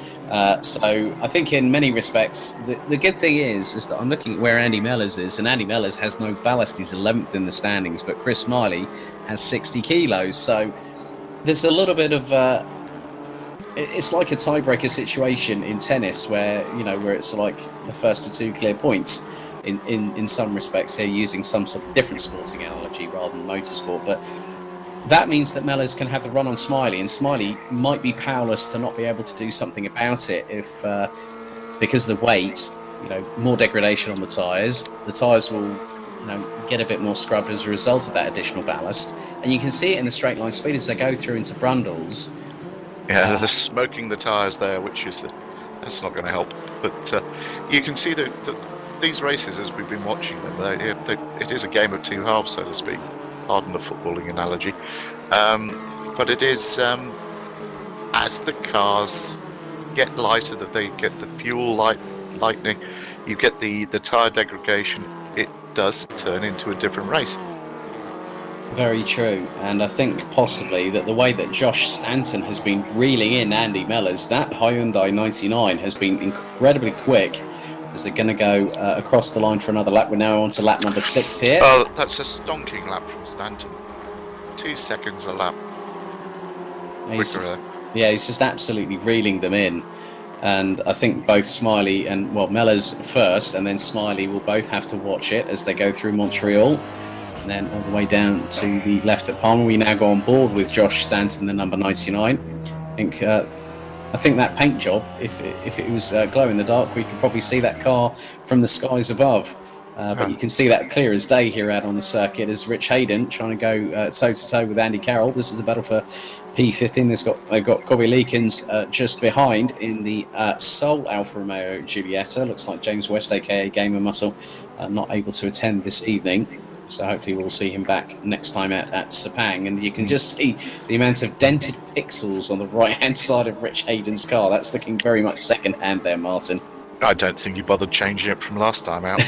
So I think in many respects, the good thing is that I'm looking at where Andy Mellors is, and Andy Mellors has no ballast. He's 11th in the standings, but Chris Smiley has 60 kilos. So there's a little bit of it's like a tiebreaker situation in tennis where it's like the first to two clear points in some respects here, using some sort of different sporting analogy rather than motorsport. But that means that Mellors can have the run on Smiley, and Smiley might be powerless to not be able to do something about it if because of the weight, more degradation on the tyres. The tyres will get a bit more scrubbed as a result of that additional ballast, and you can see it in the straight line speed as they go through into Brundles. Yeah, they're smoking the tyres there, which is that's not going to help. But you can see that these races, as we've been watching them, it is a game of two halves, so to speak. Pardon the footballing analogy, but it is as the cars get lighter, that they get the fuel lightening, you get the tyre degradation. It does turn into a different race. Very true, and I think possibly that the way that Josh Stanton has been reeling in Andy Mellors, that Hyundai 99 has been incredibly quick as they're going to go across the line for another lap. We're now on to lap number 6 here. Oh, that's a stonking lap from Stanton. 2 seconds a lap. He's just absolutely reeling them in. And I think both Smiley and, Mellors first, and then Smiley will both have to watch it as they go through Montreal. And then all the way down to the left at Palmer. We now go on board with Josh Stanton, the number 99. I think that paint job, if it was glow in the dark, we could probably see that car from the skies above. But you can see that clear as day here out on the circuit as Rich Hayden trying to go toe-to-toe with Andy Carroll. This is the battle for P15. They've got Bobby Leakins just behind in the Seoul Alfa Romeo Giulietta. Looks like James West, a.k.a. Gamer Muscle, not able to attend this evening. So hopefully we'll see him back next time at Sepang. And you can just see the amount of dented pixels on the right-hand side of Rich Hayden's car. That's looking very much second-hand there, Martin. I don't think you bothered changing it from last time out.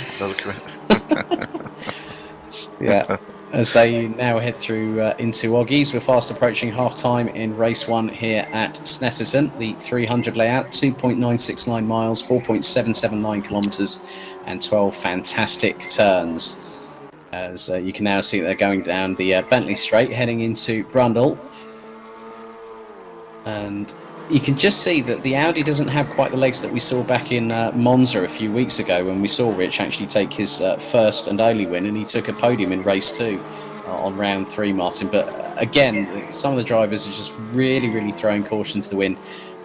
Yeah, as they now head through into Oggies. We're fast approaching half-time in race 1 here at Snetterton. The 300 layout, 2.969 miles, 4.779 kilometres, and 12 fantastic turns. As you can now see, they're going down the Bentley Straight, heading into Brundle. And you can just see that the Audi doesn't have quite the legs that we saw back in Monza a few weeks ago, when we saw Rich actually take his first and only win, and he took a podium in race 2 on round 3, Martin. But again, some of the drivers are just really throwing caution to the wind,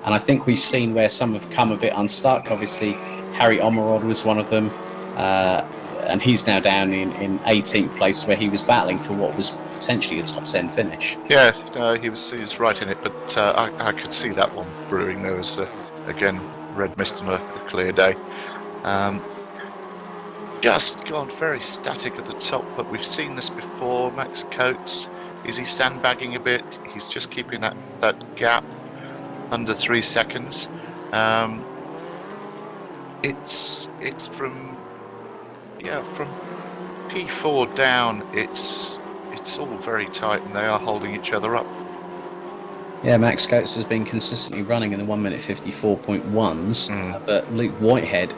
and I think we've seen where some have come a bit unstuck. Obviously, Harry Omerod was one of them, and he's now down in 18th place, where he was battling for what was potentially a top 10 finish. Yeah, he was right in it, but I could see that one brewing. There was, again, red mist on a clear day. Just gone very static at the top, but we've seen this before. Max Coates, is he sandbagging a bit? He's just keeping that gap under 3 seconds. It's from P4 down. It's all very tight, and they are holding each other up. Yeah, Max Coates has been consistently running in the 1 minute 54.1s, but Luke Whitehead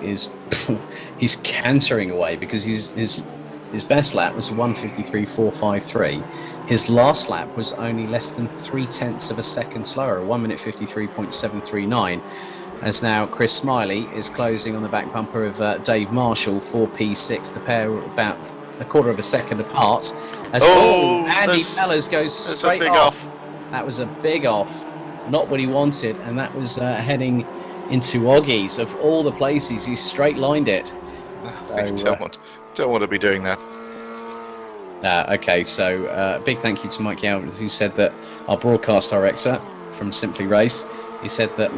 he's cantering away, because his best lap was 1:53.453. His last lap was only less than 0.3 of a second slower, 1 minute 53.739. As now Chris Smiley is closing on the back bumper of Dave Marshall for P6. The pair were about a quarter of a second apart. As Andy Mellors goes straight off. That was a big off, not what he wanted, and that was heading into Oggies. Of all the places, he straight lined it. Don't want to be doing that. Okay, so big thank you to Mike Yow, who said that our broadcast director from Simply Race, he said that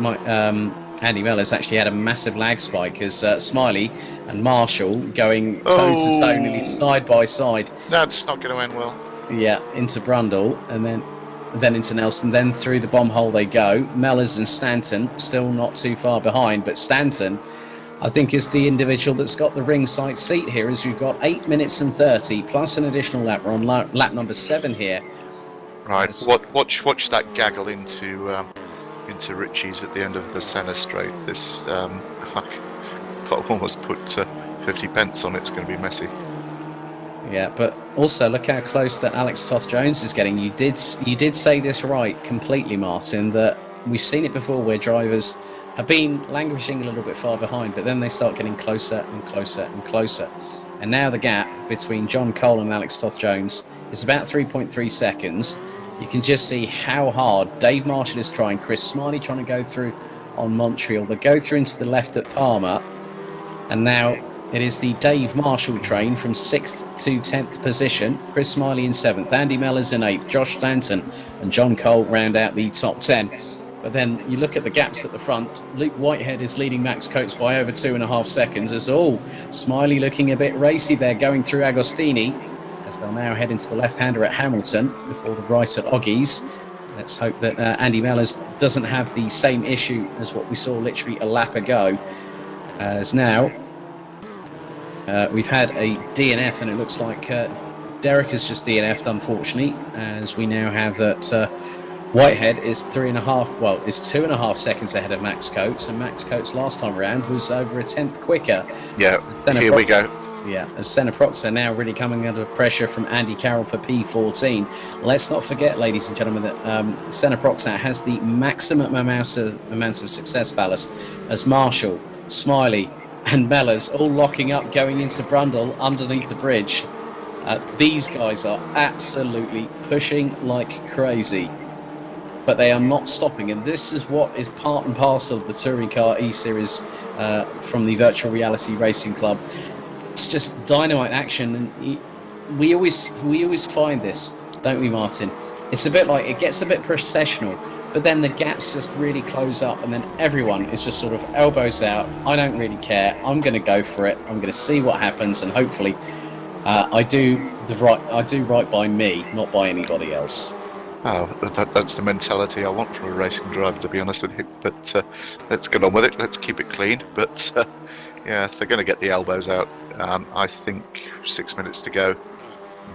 Andy Mellors actually had a massive lag spike as Smiley and Marshall going toe to toe, nearly side by side. That's not going to end well. Yeah, into Brundle, and then into Nelson, then through the bomb hole they go. Mellors and Stanton still not too far behind, but Stanton, I think, is the individual that's got the ringside seat here, as we've got 8 minutes and 30 plus an additional lap. We're on lap number 7 here. Right, watch that gaggle into Ritchie's at the end of the Senna straight. This I almost put 50 pence on it. It's going to be messy. Yeah, but also look how close that Alex Toth-Jones is getting. You did say this right completely, Martin, that we've seen it before where drivers have been languishing a little bit far behind, but then they start getting closer and closer and closer. And now the gap between John Cole and Alex Toth-Jones is about 3.3 seconds. You can just see how hard Dave Marshall is trying. Chris Smiley trying to go through on Montreal. They go through into the left at Palmer, and now it is the Dave Marshall train from 6th to 10th position. Chris Smiley in 7th, Andy Mellors in 8th, Josh Stanton and John Cole round out the top 10. But then you look at the gaps at the front. Luke Whitehead is leading Max Coates by over 2.5 seconds. As Smiley looking a bit racy there, going through Agostini, as they'll now head into the left-hander at Hamilton before the right at Oggies. Let's hope that Andy Mellors doesn't have the same issue as what we saw literally a lap ago. As now we've had a DNF, and it looks like Derek has just DNF'd, unfortunately, as we now have that Whitehead is 2.5 seconds ahead of Max Coates, and Max Coates last time round was over a 10th quicker. Yeah, here we go. Yeah, as Senna Proxer now really coming under pressure from Andy Carroll for P14. Let's not forget, ladies and gentlemen, that Senna Proxer has the maximum amount of success ballast, as Marshall, Smiley and Mellors all locking up going into Brundle underneath the bridge. These guys are absolutely pushing like crazy, but they are not stopping, and this is what is part and parcel of the Touring Car eSeries from the Virtual Reality Racing Club. It's just dynamite action, and we always find this, don't we, Martin? It's a bit like, it gets a bit processional, but then the gaps just really close up, and then everyone is just sort of elbows out. I don't really care. I'm going to go for it. I'm going to see what happens, and hopefully I do right by me, not by anybody else. Oh, that's the mentality I want from a racing driver, to be honest with you. But let's get on with it. Let's keep it clean. But yeah, they're going to get the elbows out. I think 6 minutes to go.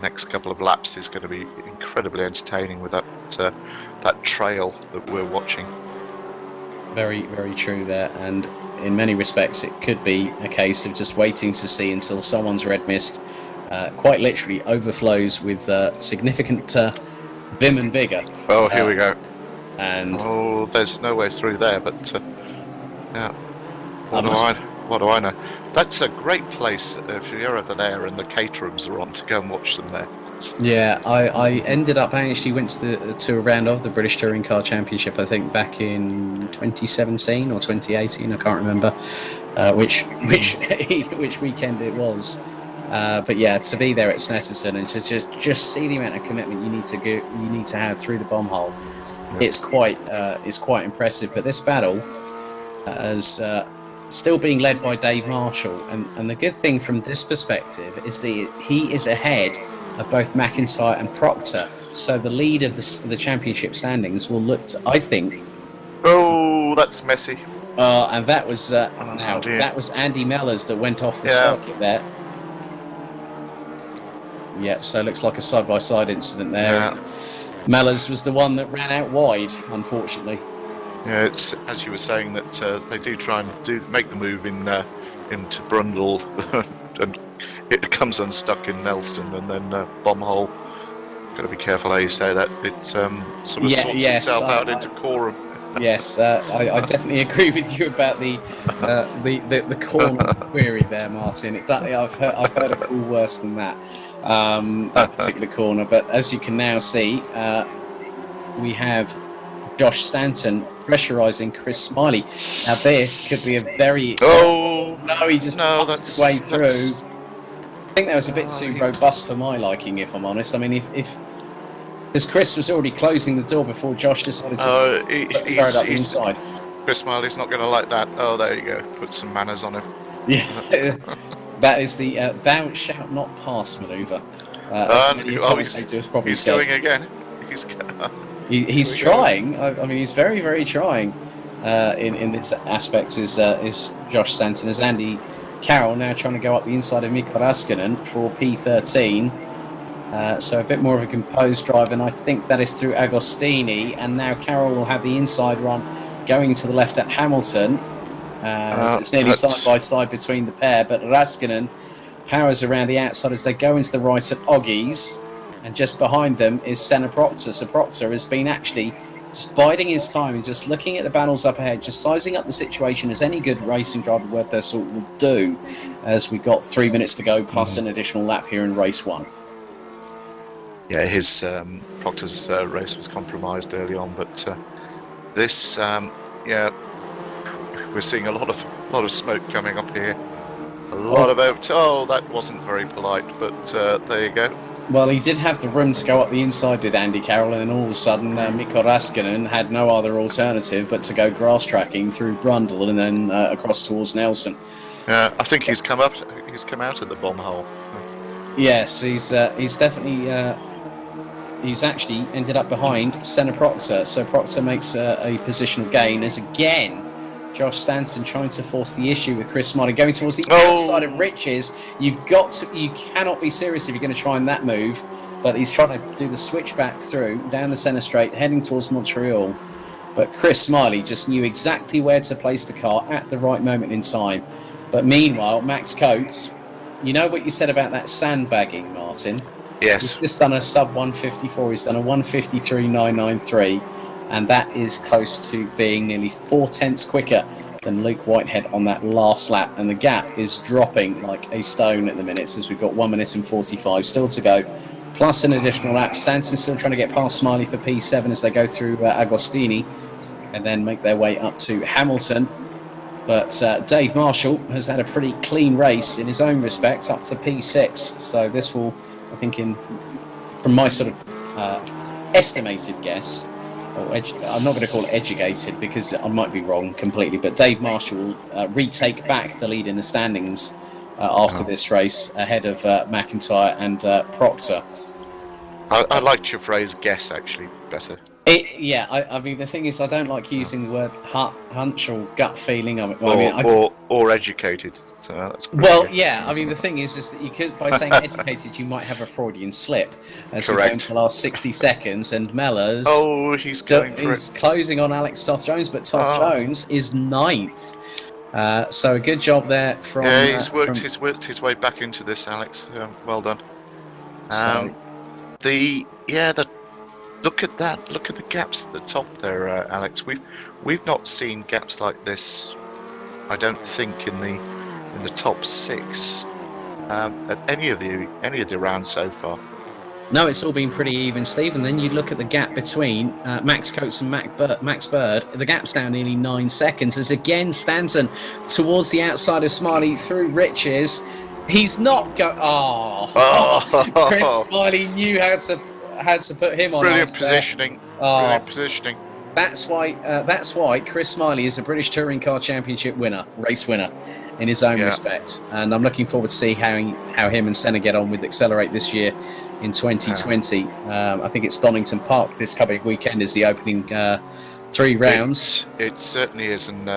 Next couple of laps is going to be incredibly entertaining with that trail that we're watching. Very, very true there. And in many respects, it could be a case of just waiting to see until someone's red mist quite literally overflows with significant vim and vigour. Oh, here we go. And there's no way through there, but yeah. What do I know? That's a great place if you're over there and the caterers are on to go and watch them there. yeah, I ended up, I actually went to a round of the British Touring Car Championship, I think back in 2017 or 2018, I can't remember which weekend it was. But yeah, to be there at Snetterton and to just see the amount of commitment you need to have through the bomb hole, it's quite impressive. But this battle is still being led by Dave Marshall, and the good thing from this perspective is that he is ahead of both McIntyre and Proctor. So the lead of the championship standings will look to, I think. Oh, that's messy. And that was that was Andy Mellors that went off the circuit there. Yeah, so it looks like a side-by-side incident there. Yeah. Mellors was the one that ran out wide, unfortunately. Yeah, it's as you were saying that they do try and make the move into Brundle, and it comes unstuck in Nelson, and then bomb hole. Got to be careful how you say that. It sort of sorts itself out into Coram. Yes, I definitely agree with you about the corner query there, Martin. I've heard a call worse than that particular corner. But as you can now see, we have Josh Stanton pressurising Chris Smiley. Now this could be a very he just popped his way through. I think that was a bit too robust for my liking, if I'm honest. I mean, if because Chris was already closing the door before Josh decided to throw it up the inside. Chris Smiley's not going to like that. Oh, there you go. Put some manners on him. Yeah, that is the "thou shalt not pass" manoeuvre. He's going again. He's trying. I mean, he's very, very trying in this aspect. Is Josh Stanton as Andy Carroll now trying to go up the inside of Mikko Raskinen for P13. So a bit more of a composed drive, and I think that is through Agostini, and now Carroll will have the inside run going to the left at Hamilton. It's nearly side by side between the pair, but Raskinen powers around the outside as they go into the right at Oggies, and just behind them is Senna Proctor. So Proctor has been actually just biding his time and just looking at the battles up ahead, just sizing up the situation as any good racing driver worth their salt will do, as we've got 3 minutes to go plus an additional lap here in race one. Yeah, his Proctor's race was compromised early on, but this, we're seeing a lot of smoke coming up here. A lot of that wasn't very polite, but there you go. Well, he did have the room to go up the inside, did Andy Carroll, and then all of a sudden Mikko Raskinen had no other alternative but to go grass tracking through Brundle and then across towards Nelson. Yeah, I think he's come out of the bomb hole. Yes, he's definitely. He's actually ended up behind Senna Proctor, so Proctor makes a positional gain as again Josh Stanton trying to force the issue with Chris Smiley going towards the outside of Riches. You cannot be serious if you're going to try in that move, but he's trying to do the switch back through down the centre straight, heading towards Montreal. But Chris Smiley just knew exactly where to place the car at the right moment in time. But meanwhile, Max Coates, you know what you said about that sandbagging, Martin? Yes. He's just done a sub 154. He's done a 153.993, and that is close to being nearly 4/10 quicker than Luke Whitehead on that last lap. And the gap is dropping like a stone at the minute, as we've got 1 minute and 45 still to go, plus an additional lap. Stanton's still trying to get past Smiley for P7 as they go through Agostini and then make their way up to Hamilton. But Dave Marshall has had a pretty clean race in his own respect up to P6. So this will, I think, from my sort of estimated guess, or I'm not going to call it educated because I might be wrong completely, but Dave Marshall will retake back the lead in the standings after this race ahead of McIntyre and Proctor. I liked your phrase "guess" actually better. I mean, the thing is, I don't like using the word hunch or gut feeling. Or educated. So that's I mean, the thing is that you could, by saying educated, you might have a Freudian slip. As we're going for the last 60 seconds, and Mellors. He's going for he's closing on Alex Toth Jones, but Toth Jones is 9th. So a good job there from. Yeah, he's worked his way back into this, Alex. Well done. Look at that! Look at the gaps at the top there, Alex. We've not seen gaps like this. I don't think in the top 6 at any of the rounds so far. No, it's all been pretty even, Steve. And then you look at the gap between Max Coates and Max Bird. The gap's down nearly 9 seconds. As again, Stanton towards the outside of Smiley through Riches. He's not go. Oh, Chris Smiley knew how to put him on. Brilliant positioning. Brilliant positioning. That's why Chris Smiley is a British Touring Car Championship race winner in his own respect. And I'm looking forward to see how him and Senna get on with Accelerate this year in 2020. I think it's Donington Park this coming weekend is the opening 3 rounds. It certainly is, and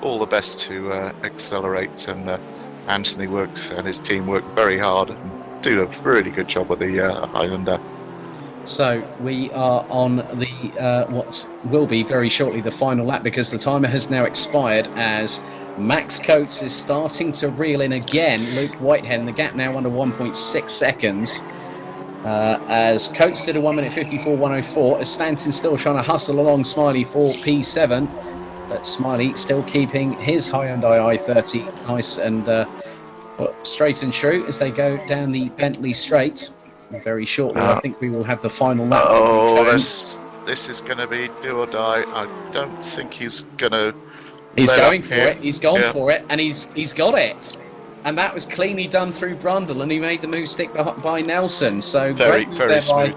all the best to Accelerate, and Anthony works and his team work very hard and do a really good job with the Highlander. So we are on the what will be very shortly the final lap, because the timer has now expired as Max Coates is starting to reel in again. Luke Whitehead, and the gap now under 1.6 seconds. As Coates did a 1 minute 54.104, as Stanton still trying to hustle along Smiley for P7, but Smiley still keeping his Hyundai i30 nice and straight and true as they go down the Bentley Straight. Very shortly, I think we will have the final lap. Oh, this is going to be do or die. I don't think he's going to. He's going for it. He's gone for it, and he's got it. And that was cleanly done through Brundle, and he made the move stick by Nelson. So very smooth.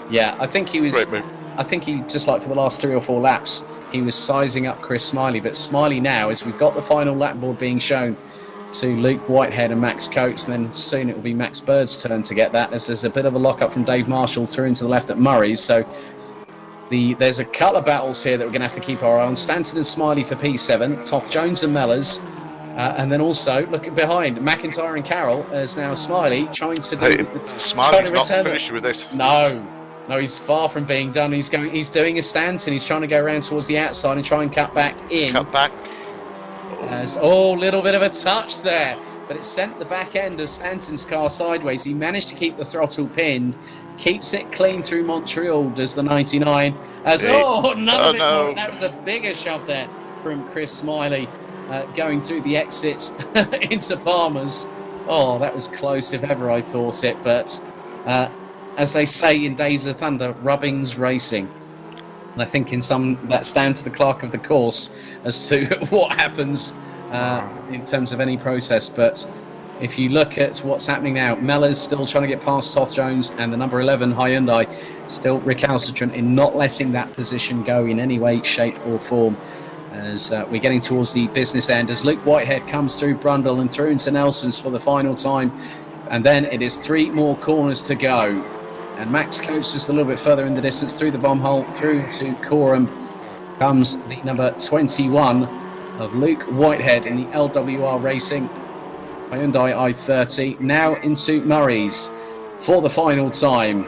Yeah, I think he was. Great move. I think he, just like for the last 3 or 4 laps, he was sizing up Chris Smiley. But Smiley now, as we've got the final lap board being shown to Luke Whitehead and Max Coates, and then soon it will be Max Bird's turn to get that, as there's a bit of a lock-up from Dave Marshall through into the left at Murray's. So there's a couple of battles here that we're going to have to keep our eye on. Stanton and Smiley for P7, Toth Jones and Mellors, and then also look behind McIntyre and Carroll as now Smiley trying to do. Smiley's not finished with this. No, he's far from being done. He's doing a Stanton. He's trying to go around towards the outside and try and cut back in. Cut back. Little bit of a touch there, but it sent the back end of Stanton's car sideways. He managed to keep the throttle pinned, keeps it clean through Montreal, does the 99. That was a bigger shove there from Chris Smiley, going through the exits into Palmer's. Oh, that was close if ever I thought it, but as they say in Days of Thunder, rubbing's racing. And I think that's down to the clerk of the course as to what happens in terms of any protest. But if you look at what's happening now, Mellors still trying to get past Toth Jones, and the number 11 Hyundai still recalcitrant in not letting that position go in any way, shape or form. As we're getting towards the business end, as Luke Whitehead comes through Brundle and through into Nelson's for the final time. And then it is 3 more corners to go. And Max Coates just a little bit further in the distance through the bomb hole, through to Coram comes the number 21 of Luke Whitehead in the LWR Racing Hyundai i30. Now into Murray's for the final time.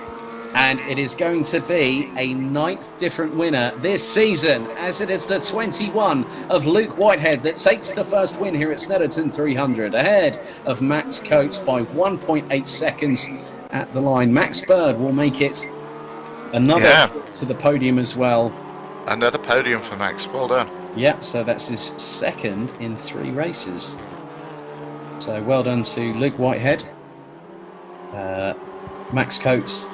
And it is going to be a 9th different winner this season, as it is the 21 of Luke Whitehead that takes the first win here at Snetterton 300, ahead of Max Coates by 1.8 seconds at the line. Max Bird will make it another to the podium as well. Another podium for Max. Well done. Yep, so that's his second in 3 races. So well done to Luke Whitehead, Max Coates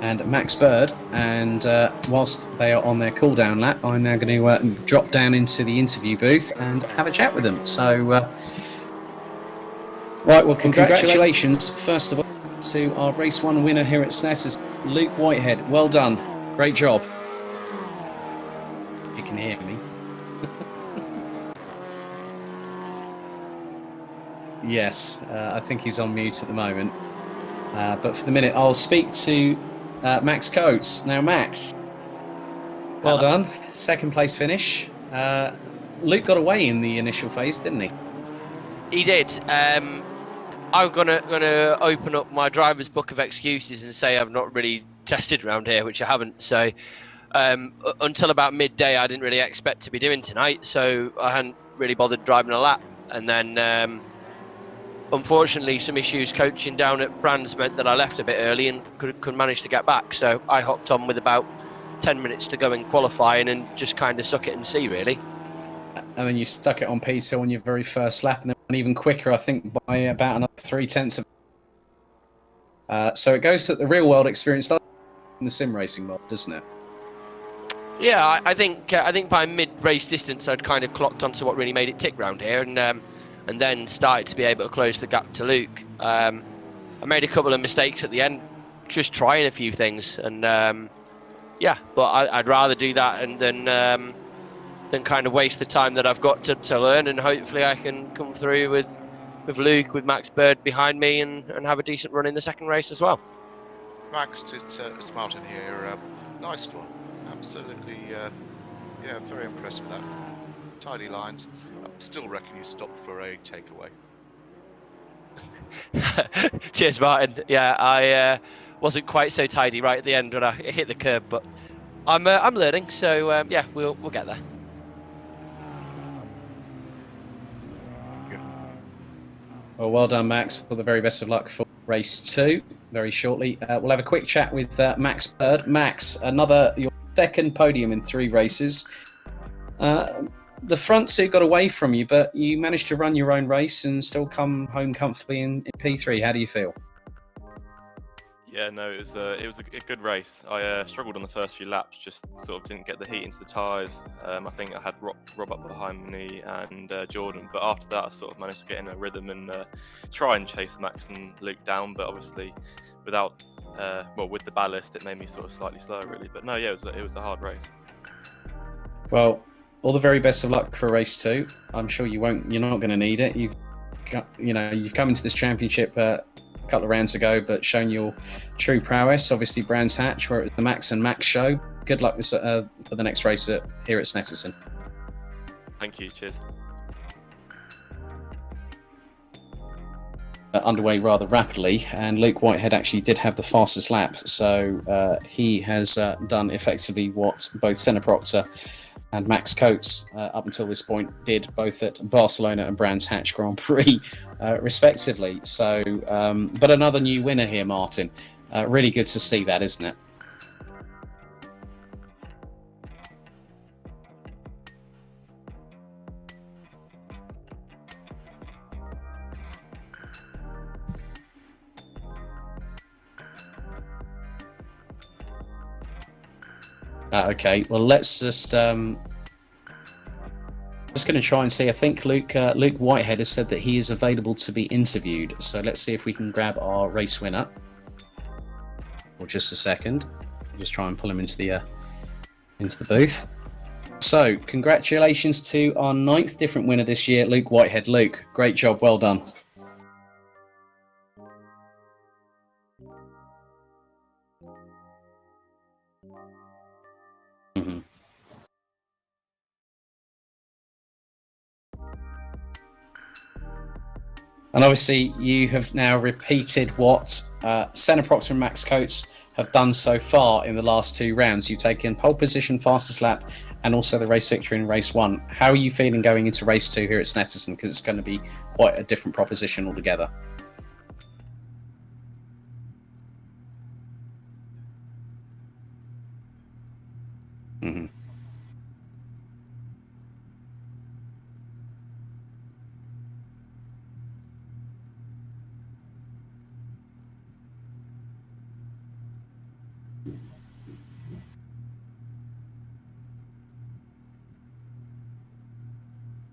and Max Bird. And whilst they are on their cool-down lap, I'm now going to drop down into the interview booth and have a chat with them. So, right, well, congratulations, first of all, to our Race 1 winner here at Snetterton, Luke Whitehead. Well done. Great job. If you can hear me. Yes, I think he's on mute at the moment. But for the minute, I'll speak to Max Coates. Now, Max, well done. 2nd place finish. Luke got away in the initial phase, didn't he? He did. I'm gonna open up my driver's book of excuses and say I've not really tested around here, which I haven't. So until about midday, I didn't really expect to be doing tonight. So I hadn't really bothered driving a lap. And then unfortunately, some issues coaching down at Brands meant that I left a bit early and could manage to get back. So I hopped on with about 10 minutes to go in qualifying and just kind of suck it and see, really. And then you stuck it on P2 on your very first lap, and then went even quicker, I think, by about another 0.3 of. So it goes to the real world experience in the sim racing world, doesn't it? Yeah, I think by mid-race distance, I'd kind of clocked onto what really made it tick round here, and then started to be able to close the gap to Luke. I made a couple of mistakes at the end, just trying a few things, and yeah, but I'd rather do that and than kind of waste the time that I've got to learn, and hopefully I can come through with Luke, with Max Bird behind me, and have a decent run in the second race as well. Max, it's Martin here. Nice one. Absolutely, yeah, very impressed with that. Tidy lines. I still reckon you stopped for a takeaway. Cheers, Martin. Yeah, I wasn't quite so tidy right at the end when I hit the curb, but I'm learning, so yeah, we'll get there. Well done, Max. All the very best of luck for race 2 very shortly. We'll have a quick chat with Max Bird. Max, your second podium in 3 races. The front 2 got away from you, but you managed to run your own race and still come home comfortably in P3. How do you feel? Yeah, no, it was a good race. I struggled on the first few laps, just sort of didn't get the heat into the tyres. I think I had Rob up behind me and Jordan, but after that I sort of managed to get in a rhythm and try and chase Max and Luke down, but obviously without, with the ballast, it made me sort of slightly slower really. But no, yeah, it was a hard race. Well, all the very best of luck for race 2. I'm sure you're not going to need it. You've come into this championship a couple of rounds ago, but shown your true prowess. Obviously, Brands Hatch, where it was the Max and Max show. Good luck for the next race here at Snetterton. Thank you. Cheers. Underway rather rapidly, and Luke Whitehead actually did have the fastest lap, so he has done effectively what both Senna Proctor and Max Coates up until this point did, both at Barcelona and Brands Hatch Grand Prix respectively. So but another new winner here, Martin. Really good to see that, isn't it? Okay, well, let's just going to try and see. I think Luke Whitehead has said that he is available to be interviewed. So let's see if we can grab our race winner. For just a second, I'll just try and pull him into the booth. So congratulations to our 9th different winner this year, Luke Whitehead. Luke, great job, well done. And obviously, you have now repeated what Senna Proctor and Max Coates have done so far in the last 2 rounds. You've taken pole position, fastest lap, and also the race victory in race 1. How are you feeling going into race 2 here at Snetterton? Because it's going to be quite a different proposition altogether. Mm-hmm.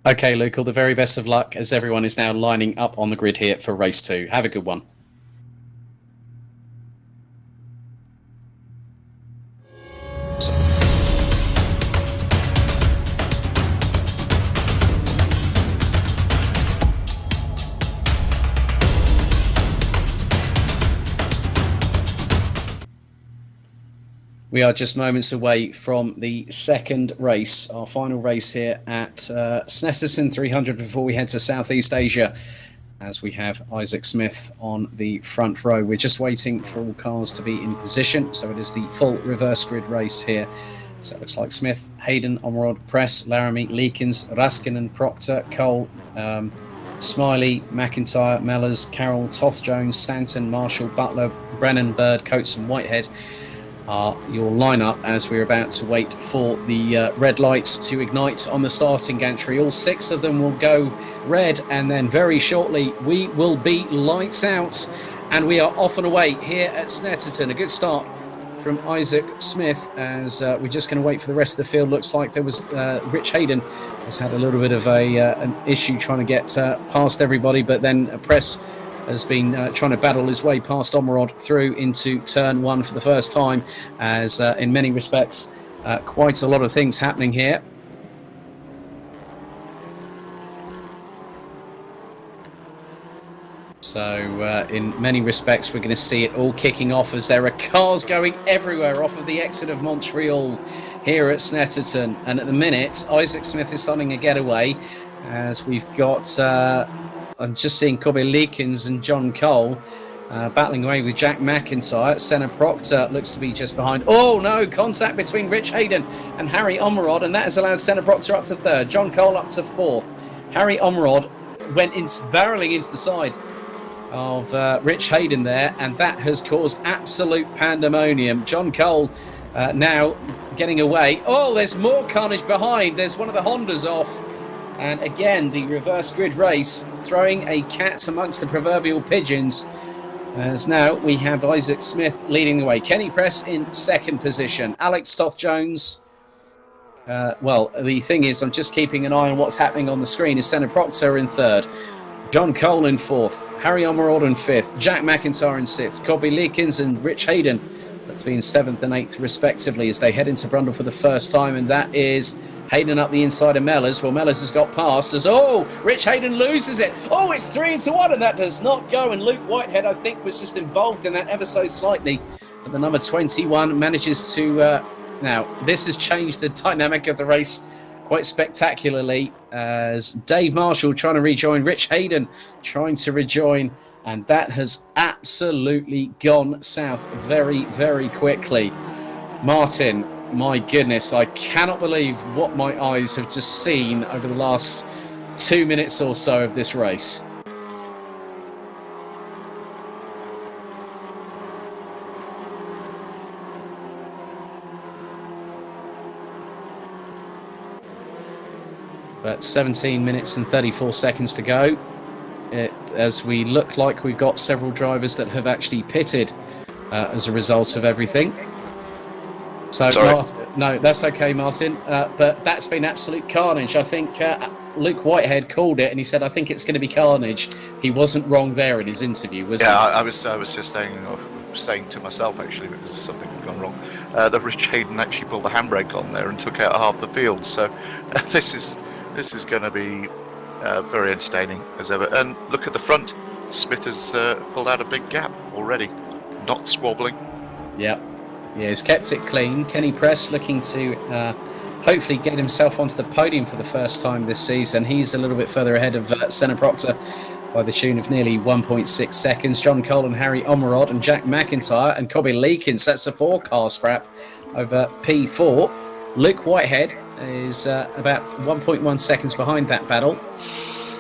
Okay, Luke, all the very best of luck as everyone is now lining up on the grid here for race 2. Have a good one. We are just moments away from the second race, our final race here at Snetterton 300 before we head to Southeast Asia, as we have Isaac Smith on the front row. We're just waiting for all cars to be in position, so it is the full reverse grid race here. So it looks like Smith, Hayden, Omrod, Press, Laramie, Leakins, Raskinen, Proctor, Cole, Smiley, McIntyre, Mellors, Carroll, Toth Jones, Stanton, Marshall, Butler, Brennan, Bird, Coates and Whitehead are your lineup as we're about to wait for the red lights to ignite on the starting gantry. All 6 of them will go red, and then very shortly we will be lights out, and we are off and away here at Snetterton. A good start from Isaac Smith as we're just going to wait for the rest of the field. Looks like there was Rich Hayden has had a little bit of an issue trying to get past everybody, but then Press has been trying to battle his way past Omerod through into turn 1 for the first time, as in many respects quite a lot of things happening here. So in many respects we're going to see it all kicking off as there are cars going everywhere off of the exit of Montreal here at Snetterton, and at the minute Isaac Smith is starting a getaway as we've got I'm just seeing Kobe Leakins and John Cole battling away with Jack McIntyre. Senna Proctor looks to be just behind. Oh no, contact between Rich Hayden and Harry Omerod, and that has allowed Senna Proctor up to 3rd, John Cole up to 4th. Harry Omerod went barreling into the side of Rich Hayden there, and that has caused absolute pandemonium. John Cole now getting away. Oh, there's more carnage behind. There's one of the Hondas off. And again, the reverse grid race throwing a cat amongst the proverbial pigeons, as now we have Isaac Smith leading the way. Kenny Press in 2nd position. Alex Toth-Jones. Well, the thing is, I'm just keeping an eye on what's happening on the screen. Is Senna Proctor in 3rd. John Cole in 4th. Harry Omerod in 5th. Jack McIntyre in 6th. Kobe Leakins and Rich Hayden, that's been 7th and 8th respectively as they head into Brundle for the first time, and that is Hayden up the inside of Mellors. Well, Mellors has got past as, Rich Hayden loses it. Oh, it's 3-1, and that does not go. And Luke Whitehead, I think, was just involved in that ever so slightly. But the number 21 manages to... now, this has changed the dynamic of the race quite spectacularly as Dave Marshall trying to rejoin, Rich Hayden trying to rejoin, and that has absolutely gone south very, very quickly. Martin, my goodness, I cannot believe what my eyes have just seen over the last 2 minutes or so of this race. But 17 minutes and 34 seconds to go, as we look like we've got several drivers that have actually pitted as a result of everything. So, no, that's okay, Martin. But that's been absolute carnage. I think Luke Whitehead called it, and he said, "I think it's going to be carnage." He wasn't wrong there in his interview, was he? Yeah, I was just saying to myself actually, because something had gone wrong. That Rich Hayden actually pulled the handbrake on there and took out half the field. So this is going to be very entertaining as ever. And look at the front. Smith has pulled out a big gap already, not squabbling. Yeah. Yeah, he's kept it clean. Kenny Press looking to hopefully get himself onto the podium for the first time this season. He's a little bit further ahead of Senna Proctor by the tune of nearly 1.6 seconds. John Cole and Harry Omerod and Jack McIntyre and Kobe Leakins. That's a 4-car scrap over P4. Luke Whitehead is about 1.1 seconds behind that battle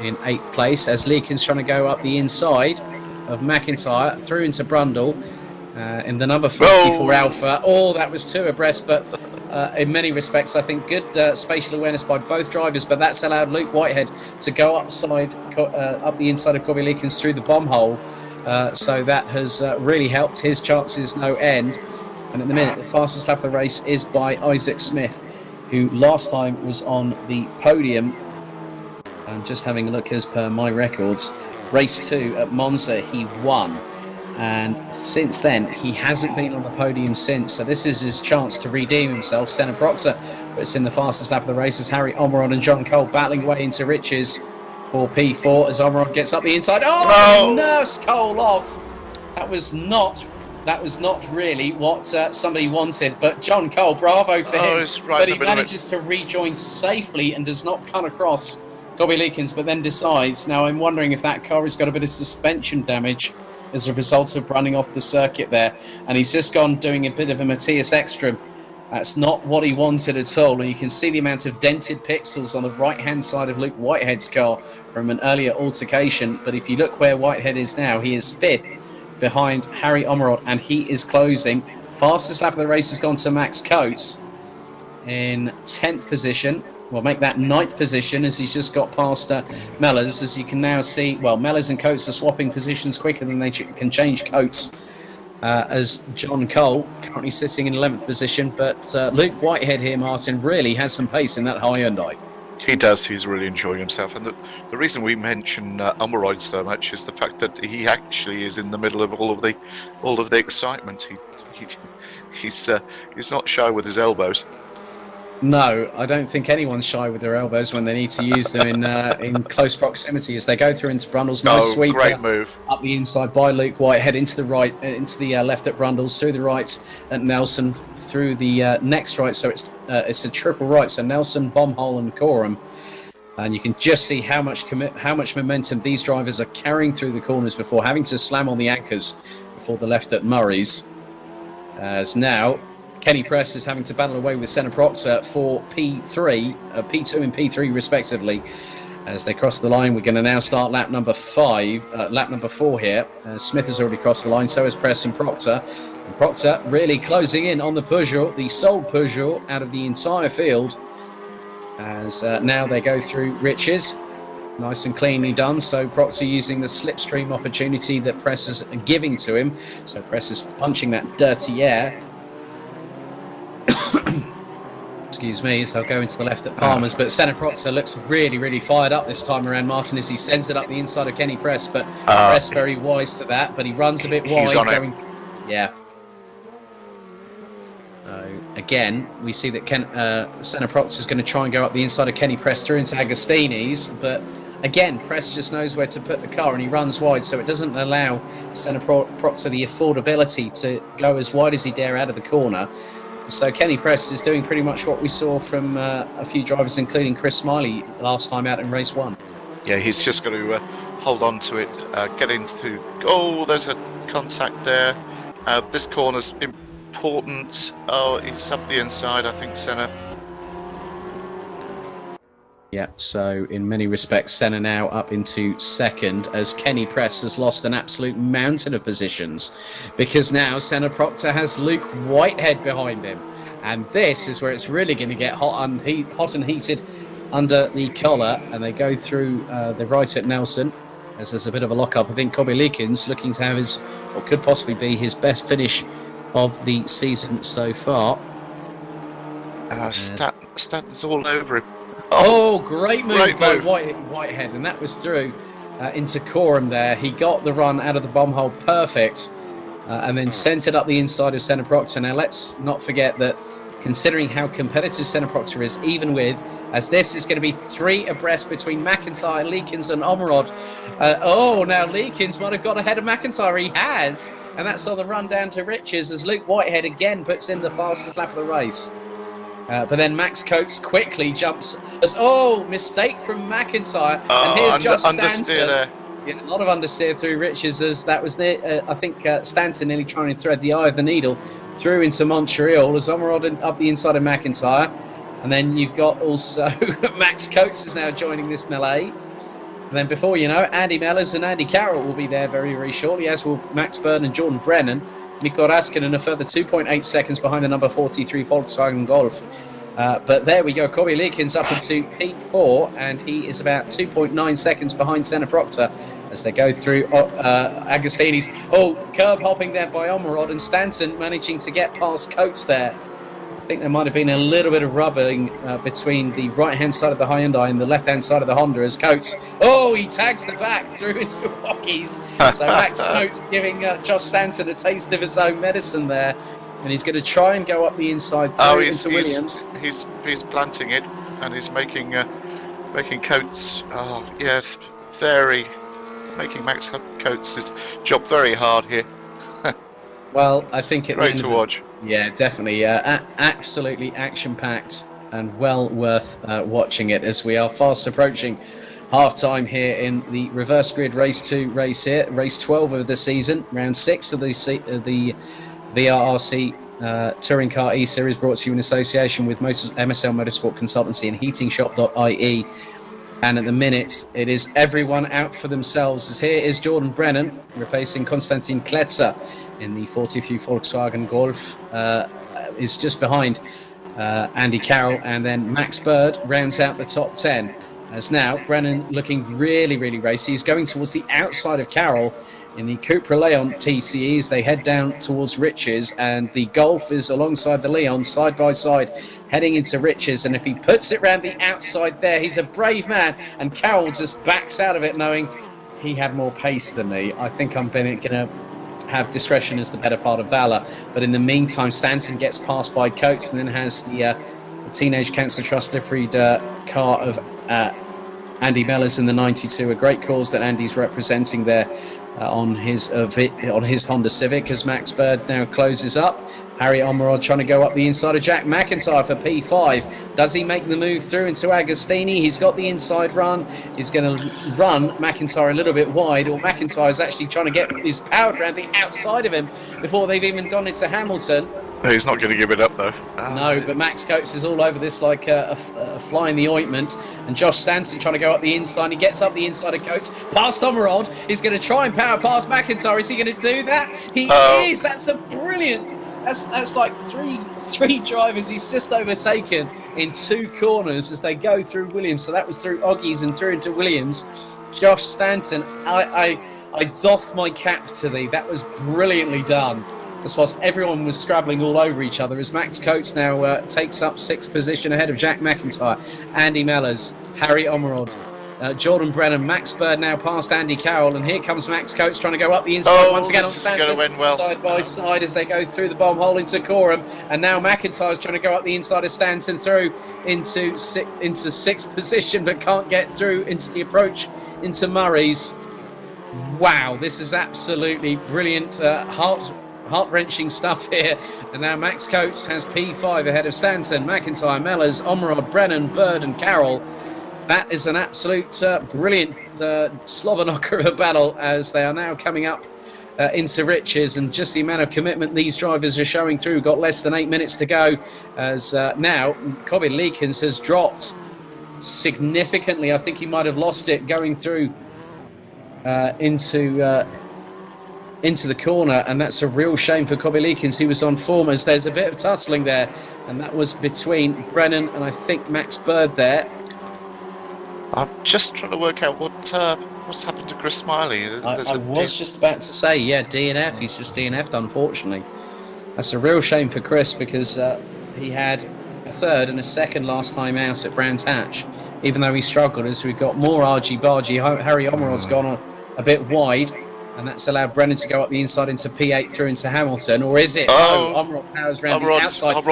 in 8th place, as Leakins trying to go up the inside of McIntyre through into Brundle. In the number 44 Alpha. Oh, that was 2 abreast, but in many respects, I think good spatial awareness by both drivers, but that's allowed Luke Whitehead to go up the inside of Kobe Leakins through the bomb hole. So that has really helped his chances no end. And at the minute, the fastest lap of the race is by Isaac Smith, who last time was on the podium. I'm just having a look as per my records. Race 2 at Monza, he won. And since then, he hasn't been on the podium since. So this is his chance to redeem himself. Senna Proctor puts in the fastest lap of the race as Harry Omerod and John Cole battling way into riches for P4 as Omerod gets up the inside. Oh, nerfs Cole off. That was not really what somebody wanted. But John Cole, bravo to him. Right, but he manages to rejoin safely and does not come across Kobe Leakins, but then decides. Now I'm wondering if that car has got a bit of suspension damage as a result of running off the circuit there, and he's just gone doing a bit of a Matthias Ekstrom That's not what he wanted at all. And you can see the amount of dented pixels on the right-hand side of Luke Whitehead's car from an earlier altercation. But if you look where Whitehead is now, he is 5th behind Harry Omerod, and he is closing. Fastest lap of the race has gone to Max Coates in 10th position. We'll make that 9th position as he's just got past Mellors. As you can now see, well, Mellors and Coates are swapping positions quicker than they can change Coates. As John Cole currently sitting in 11th position. But Luke Whitehead here, Martin, really has some pace in that Hyundai. He does. He's really enjoying himself, and the reason we mention Omerod so much is the fact that he actually is in the middle of all of the excitement. He's not shy with his elbows. No, I don't think anyone's shy with their elbows when they need to use them in close proximity as they go through into Brundles. Nice sweep, great move up the inside by Luke Whitehead into the right, into the left at Brundles, through the right at Nelson, through the next right. So it's a triple right. So Nelson, Bomhole, and Coram, and you can just see how much momentum these drivers are carrying through the corners before having to slam on the anchors before the left at Murray's. As now Kenny Press is having to battle away with Senna Proctor for P2 and P3 respectively. As they cross the line, we're going to now start lap number 4 here. Smith has already crossed the line, so has Press and Proctor. And Proctor really closing in on the Peugeot, the sole Peugeot out of the entire field. As now they go through Riches. Nice and cleanly done. So Proctor using the slipstream opportunity that Press is giving to him. So Press is punching that dirty air. Excuse me, so they'll go into the left at Palmer's, but Senna Proctor looks really, really fired up this time around, Martin, as he sends it up the inside of Kenny Press, but Press very wise to that, but he runs a bit wide. Going yeah. Again, we see that Senna Proctor is going to try and go up the inside of Kenny Press through into Agostini's, but again, Press just knows where to put the car and he runs wide, so it doesn't allow Senna Proctor the affordability to go as wide as he dare out of the corner. So Kenny Press is doing pretty much what we saw from a few drivers, including Chris Smiley last time out in race 1. Yeah, he's just got to hold on to it, get into... Oh, there's a contact there. This corner's important. Oh, it's up the inside, I think, Senna. Yeah, so in many respects, Senna now up into second as Kenny Press has lost an absolute mountain of positions because now Senna Proctor has Luke Whitehead behind him. And this is where it's really going to get hot and heated under the collar. And they go through the right at Nelson as there's a bit of a lock-up. I think Kobe Leakins looking to have what could possibly be his best finish of the season so far. Stanton's all over him. Oh, great move by Whitehead, and that was through into Coram there. He got the run out of the bomb hole perfect and then sent it up the inside of Senna Proctor. Now, let's not forget that considering how competitive Senna Proctor is, even with, as this is going to be 3 abreast between McIntyre, Leakins and Omerod. Now Leakins might have got ahead of McIntyre. He has, and that's on the run down to Riches as Luke Whitehead again puts in the fastest lap of the race. But then Max Coates quickly jumps as, mistake from McIntyre. And here's Josh Stanton. There. Yeah, a lot of understeer through Riches as that was near, I think Stanton nearly trying to thread the eye of the needle through into Montreal as Omerod up the inside of McIntyre. And then you've got also Max Coates is now joining this melee. And then before you know, Andy Mellors and Andy Carroll will be there very, very shortly, as will Max Byrne and Jordan Brennan. Mikko Raskinen a further 2.8 seconds behind the number 43 Volkswagen Golf. But there we go, Kobe Leakins up into P4, and he is about 2.9 seconds behind Senna Proctor as they go through Agostini's. Curb hopping there by Omerod, and Stanton managing to get past Coates there. I think there might have been a little bit of rubbing between the right-hand side of the Hyundai and the left-hand side of the Honda as Coates. He tags the back through into Rockies. So Max Coates giving Josh Stanton a taste of his own medicine there. And he's going to try and go up the inside through into Williams. He's planting it, and he's making Coates. Making Max Coates' job very hard here. Well, I think great to watch. Yeah, definitely. Absolutely action-packed and well worth watching it as we are fast approaching half-time here in the reverse grid race 2 race here, race 12 of the season, round 6 of the VRRC Touring Car eSeries, brought to you in association with MSL Motorsport Consultancy and heatingshop.ie. And at the minute, it is everyone out for themselves. As here is Jordan Brennan replacing Konstantin Kletzer in the 43 Volkswagen Golf. Is just behind Andy Carroll, and then Max Bird rounds out the top 10. As now Brennan looking really, really racy. He's going towards the outside of Carroll in the Cupra Leon TCE as they head down towards Riches, and the Golf is alongside the Leon side by side heading into Riches, and if he puts it round the outside there, he's a brave man, and Carroll just backs out of it knowing he had more pace than me. I think I'm going to have discretion as the better part of valour, but in the meantime Stanton gets passed by Coates and then has the Teenage Cancer Trust liveried car of Andy Mellors in the 92, a great cause that Andy's representing there on his Honda Civic as Max Bird now closes up. Harry Omerod trying to go up the inside of Jack McIntyre for P5. Does he make the move through into Agostini? He's got the inside run. He's going to run McIntyre a little bit wide, or McIntyre's actually trying to get his power around the outside of him before they've even gone into Hamilton. He's not going to give it up though. No, but Max Coates is all over this like a fly in the ointment, and Josh Stanton trying to go up the inside. He gets up the inside of Coates, past Omerod. He's going to try and power past McIntyre. Is he going to do that? He is. That's a brilliant. That's like three drivers he's just overtaken in 2 corners as they go through Williams. So that was through Oggies and through into Williams. Josh Stanton, I doff my cap to thee. That was brilliantly done. Just whilst everyone was scrabbling all over each other, as Max Coates now takes up 6th position ahead of Jack McIntyre, Andy Mellors, Harry Omerod, Jordan Brennan, Max Bird now past Andy Carroll, and here comes Max Coates trying to go up the inside once again on Stanton, side by side as they go through the bomb hole into Coram, and now McIntyre's trying to go up the inside of Stanton through into 6th position, but can't get through into the approach into Murray's. Wow, this is absolutely brilliant, heart-wrenching stuff here. And now Max Coates has P5 ahead of Stanton, McIntyre, Mellors, Omerod, Brennan, Bird and Carroll. That is an absolute brilliant slobber knocker of a battle as they are now coming up into Riches, and just the amount of commitment these drivers are showing through. Got less than 8 minutes to go as now Kobe Leakins has dropped significantly. I think he might have lost it going through into the corner, and that's a real shame for Kobe Leakins. He was on form as there's a bit of tussling there, and that was between Brennan and I think Max Bird there. I'm just trying to work out what's happened to Chris Smiley. I was just about to say, yeah, DNF. He's just DNF'd, unfortunately. That's a real shame for Chris because he had a 3rd and a 2nd last time out at Brands Hatch, even though he struggled as we've got more argy-bargy. Harry Omerod's gone a bit wide, and that's allowed Brennan to go up the inside into P8 through into Hamilton, or is it? No, Omerod powers round the outside.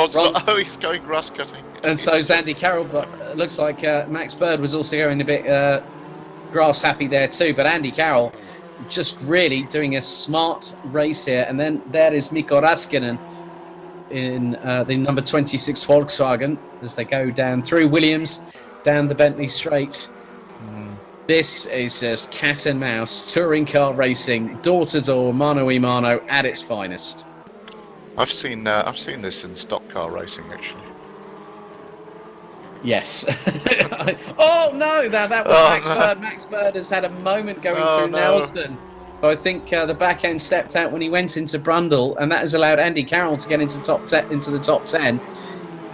He's going grass cutting. And so is Andy Carroll, but it looks like Max Bird was also going a bit grass happy there too. But Andy Carroll just really doing a smart race here. And then there is Mikko Raskinen in the number 26 Volkswagen as they go down through Williams, down the Bentley Straight. This is just cat and mouse, touring car racing, door to door, mano a mano at its finest. I've seen this in stock car racing actually. Yes. Oh no, that was Max Bird. Max Bird has had a moment going through Nelson. I think the back end stepped out when he went into Brundle, and that has allowed Andy Carroll to get into the top 10.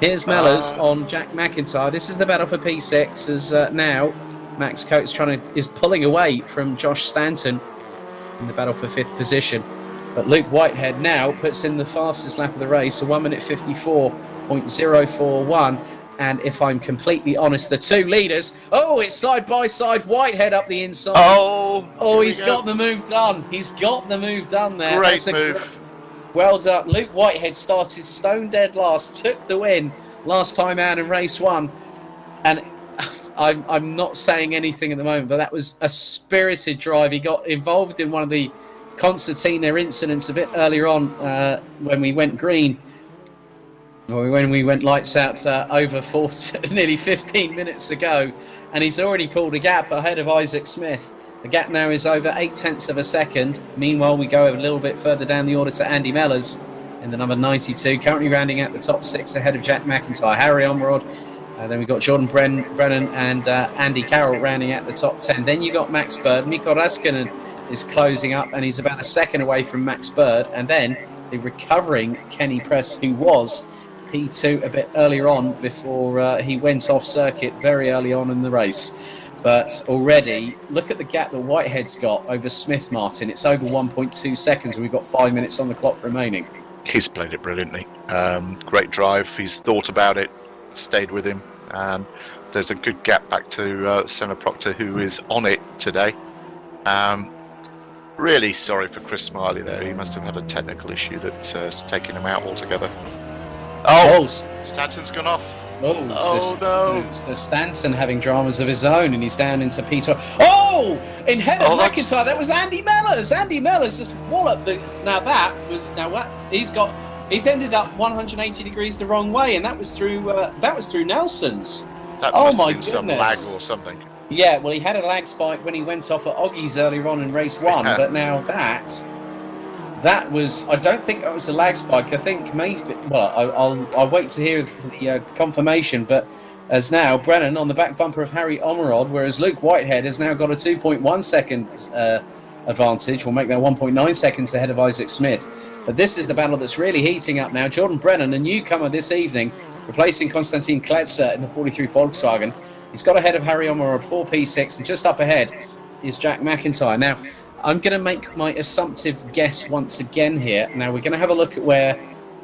Here's Mellors on Jack McIntyre. This is the battle for P6 as now Max Coates is pulling away from Josh Stanton in the battle for 5th position. But Luke Whitehead now puts in the fastest lap of the race, a 1 minute 54.041. And if I'm completely honest, the 2 leaders, it's side by side, Whitehead up the inside. He's got the move done. He's got the move done there. Great move. Well done. Luke Whitehead started stone dead last, took the win last time out in race 1. And I'm not saying anything at the moment, but that was a spirited drive. He got involved in one of the concertina incidents a bit earlier on when we went green. When we went lights out over nearly 15 minutes ago, and he's already pulled a gap ahead of Isaac Smith. The gap now is over 0.8 of a second. Meanwhile, we go a little bit further down the order to Andy Mellors, in the number 92, currently rounding out the top 6 ahead of Jack McIntyre. Harry Ormerod, then we've got Jordan Brennan and Andy Carroll rounding out the top 10. Then you got Max Bird. Mikko Raskinen is closing up, and he's about a second away from Max Bird. And then the recovering Kenny Press, who was P2 a bit earlier on before he went off circuit very early on in the race. But already, look at the gap that Whitehead's got over Smith, Martin. It's over 1.2 seconds, and we've got 5 minutes on the clock remaining. He's played it brilliantly. Great drive. He's thought about it, stayed with him. There's a good gap back to Senna Proctor, who is on it today. Really sorry for Chris Smiley there. He must have had a technical issue that's taken him out altogether. Oh, Stanton's gone off. No. Stanton having dramas of his own, and he's down into P12. Oh, in head of McIntyre, that was Andy Mellors. Andy Mellors just walloped the. Now what? He's ended up 180 degrees the wrong way, and that was through Nelson's. That must have been some lag or something. Yeah, well, he had a lag spike when he went off at Oggie's earlier on in race 1, but now that was, I don't think that was a lag spike. I think maybe, well, I'll wait to hear for the confirmation, but as now Brennan on the back bumper of Harry Ormerod, whereas Luke Whitehead has now got a 2.1 second advantage. We'll make that 1.9 seconds ahead of Isaac Smith. But this is the battle that's really heating up now. Jordan Brennan, a newcomer this evening, replacing Konstantin Kletzer in the 43 Volkswagen. He's got ahead of Harry Ormerod, 4P6, and just up ahead is Jack McIntyre. Now, I'm going to make my assumptive guess once again here. Now, we're going to have a look at where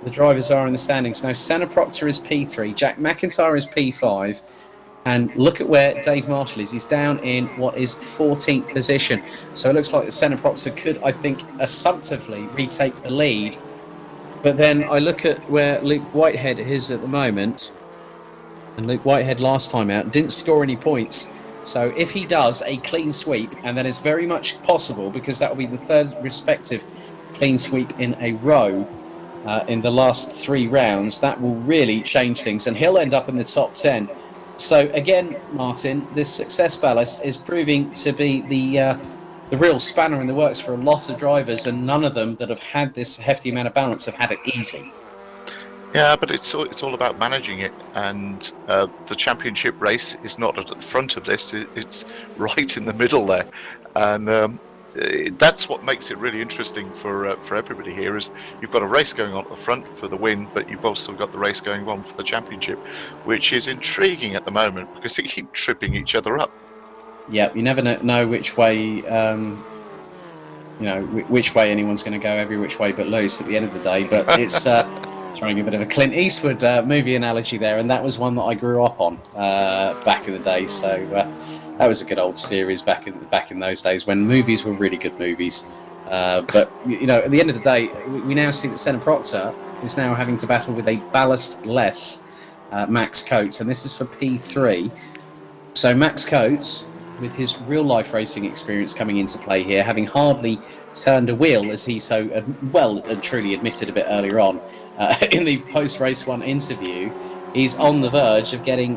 the drivers are in the standings. Now, Senna Proctor is P3, Jack McIntyre is P5, and look at where Dave Marshall is. He's down in what is 14th position. So it looks like the Senna Proctor could, I think, assumptively retake the lead. But then I look at where Luke Whitehead is at the moment, and Luke Whitehead last time out didn't score any points. So if he does a clean sweep, and that is very much possible because that will be the third respective clean sweep in a row in the last 3 rounds, that will really change things, and he'll end up in the top 10. So again, Martin, this success ballast is proving to be the real spanner in the works for a lot of drivers, and none of them that have had this hefty amount of balance have had it easy. Yeah, but it's all about managing it, and the championship race is not at the front of this; it's right in the middle there, and that's what makes it really interesting for everybody here. Is you've got a race going on at the front for the win, but you've also got the race going on for the championship, which is intriguing at the moment because they keep tripping each other up. Yeah, you never know which way. Which way anyone's going to go, every which way but loose at the end of the day. But it's throwing a bit of a Clint Eastwood movie analogy there, and that was one that I grew up on back in the day. So that was a good old series back in those days when movies were really good movies. But at the end of the day, we now see that Senna Proctor is now having to battle with a ballast-less Max Coates, and this is for P3. So Max Coates, with his real-life racing experience coming into play here, having hardly turned a wheel, as he so well and truly admitted a bit earlier on in the post-race 1 interview, he's on the verge of getting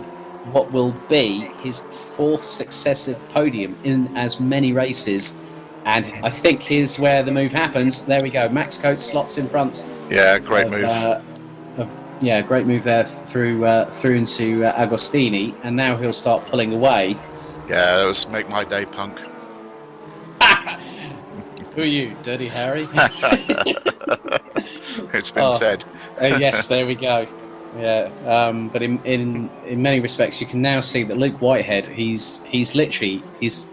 what will be his 4th successive podium in as many races. And I think here's where the move happens. There we go. Max Coates slots in front. Yeah, great move. Great move there through into Agostini, and now he'll start pulling away. Yeah, that was make my day, punk. Who are you, Dirty Harry? It's been said. Yes, there we go. Yeah, but in many respects, you can now see that Luke Whitehead, he's literally he's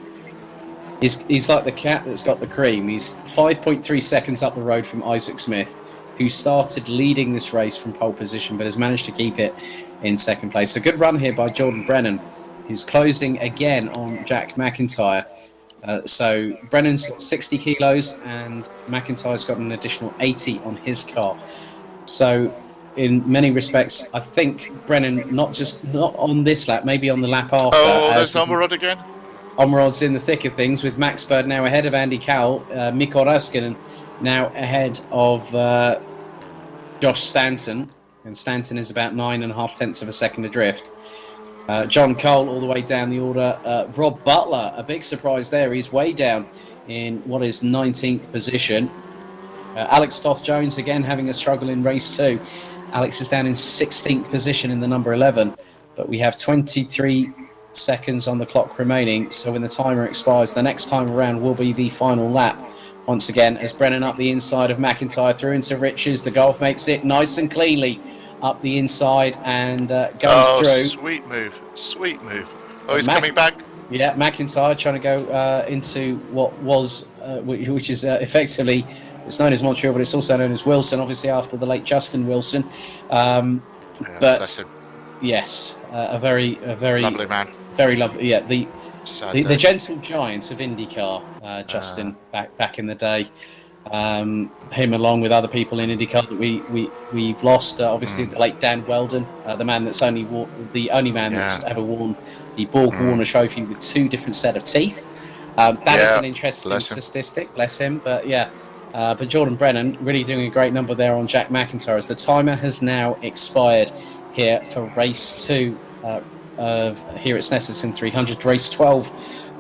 like the cat that's got the cream. He's 5.3 seconds up the road from Isaac Smith, who started leading this race from pole position, but has managed to keep it in second place. A good run here by Jordan Brennan, who's closing again on Jack McIntyre. So Brennan's got 60 kilos and McIntyre's got an additional 80 on his car. So in many respects, I think Brennan, not on this lap, maybe on the lap after. Oh, there's Ormerod again. Ormerod's in the thick of things with Max Bird now ahead of Andy Carroll, Mikko Raskinen now ahead of Josh Stanton, and Stanton is about 9.5 tenths of a second adrift. John Cole all the way down the order. Rob Butler, a big surprise there. He's way down in what is 19th position. Alex Toth-Jones again having a struggle in race 2. Alex is down in 16th position in the number 11, but we have 23 seconds on the clock remaining. So when the timer expires, the next time around will be the final lap. Once again, as Brennan up the inside of McIntyre through into Riches, the Golf makes it nice and cleanly up the inside and goes through. Sweet move, sweet move. Oh, he's coming back. Yeah, McIntyre trying to go into what was, which is effectively, it's known as Montreal, but it's also known as Wilson, obviously after the late Justin Wilson. But yes, a very lovely man. Very lovely. Yeah, the gentle giant of IndyCar, Justin, back in the day. Him along with other people in IndyCar that we've lost. Obviously, the late Dan Weldon, the man that's the only man that's ever worn the Borg Warner Trophy with 2 different set of teeth. That is an interesting statistic. Bless him. But yeah, but Jordan Brennan really doing a great number there on Jack McIntyre as the timer has now expired here for race 2 here at Snetterton 300, race 12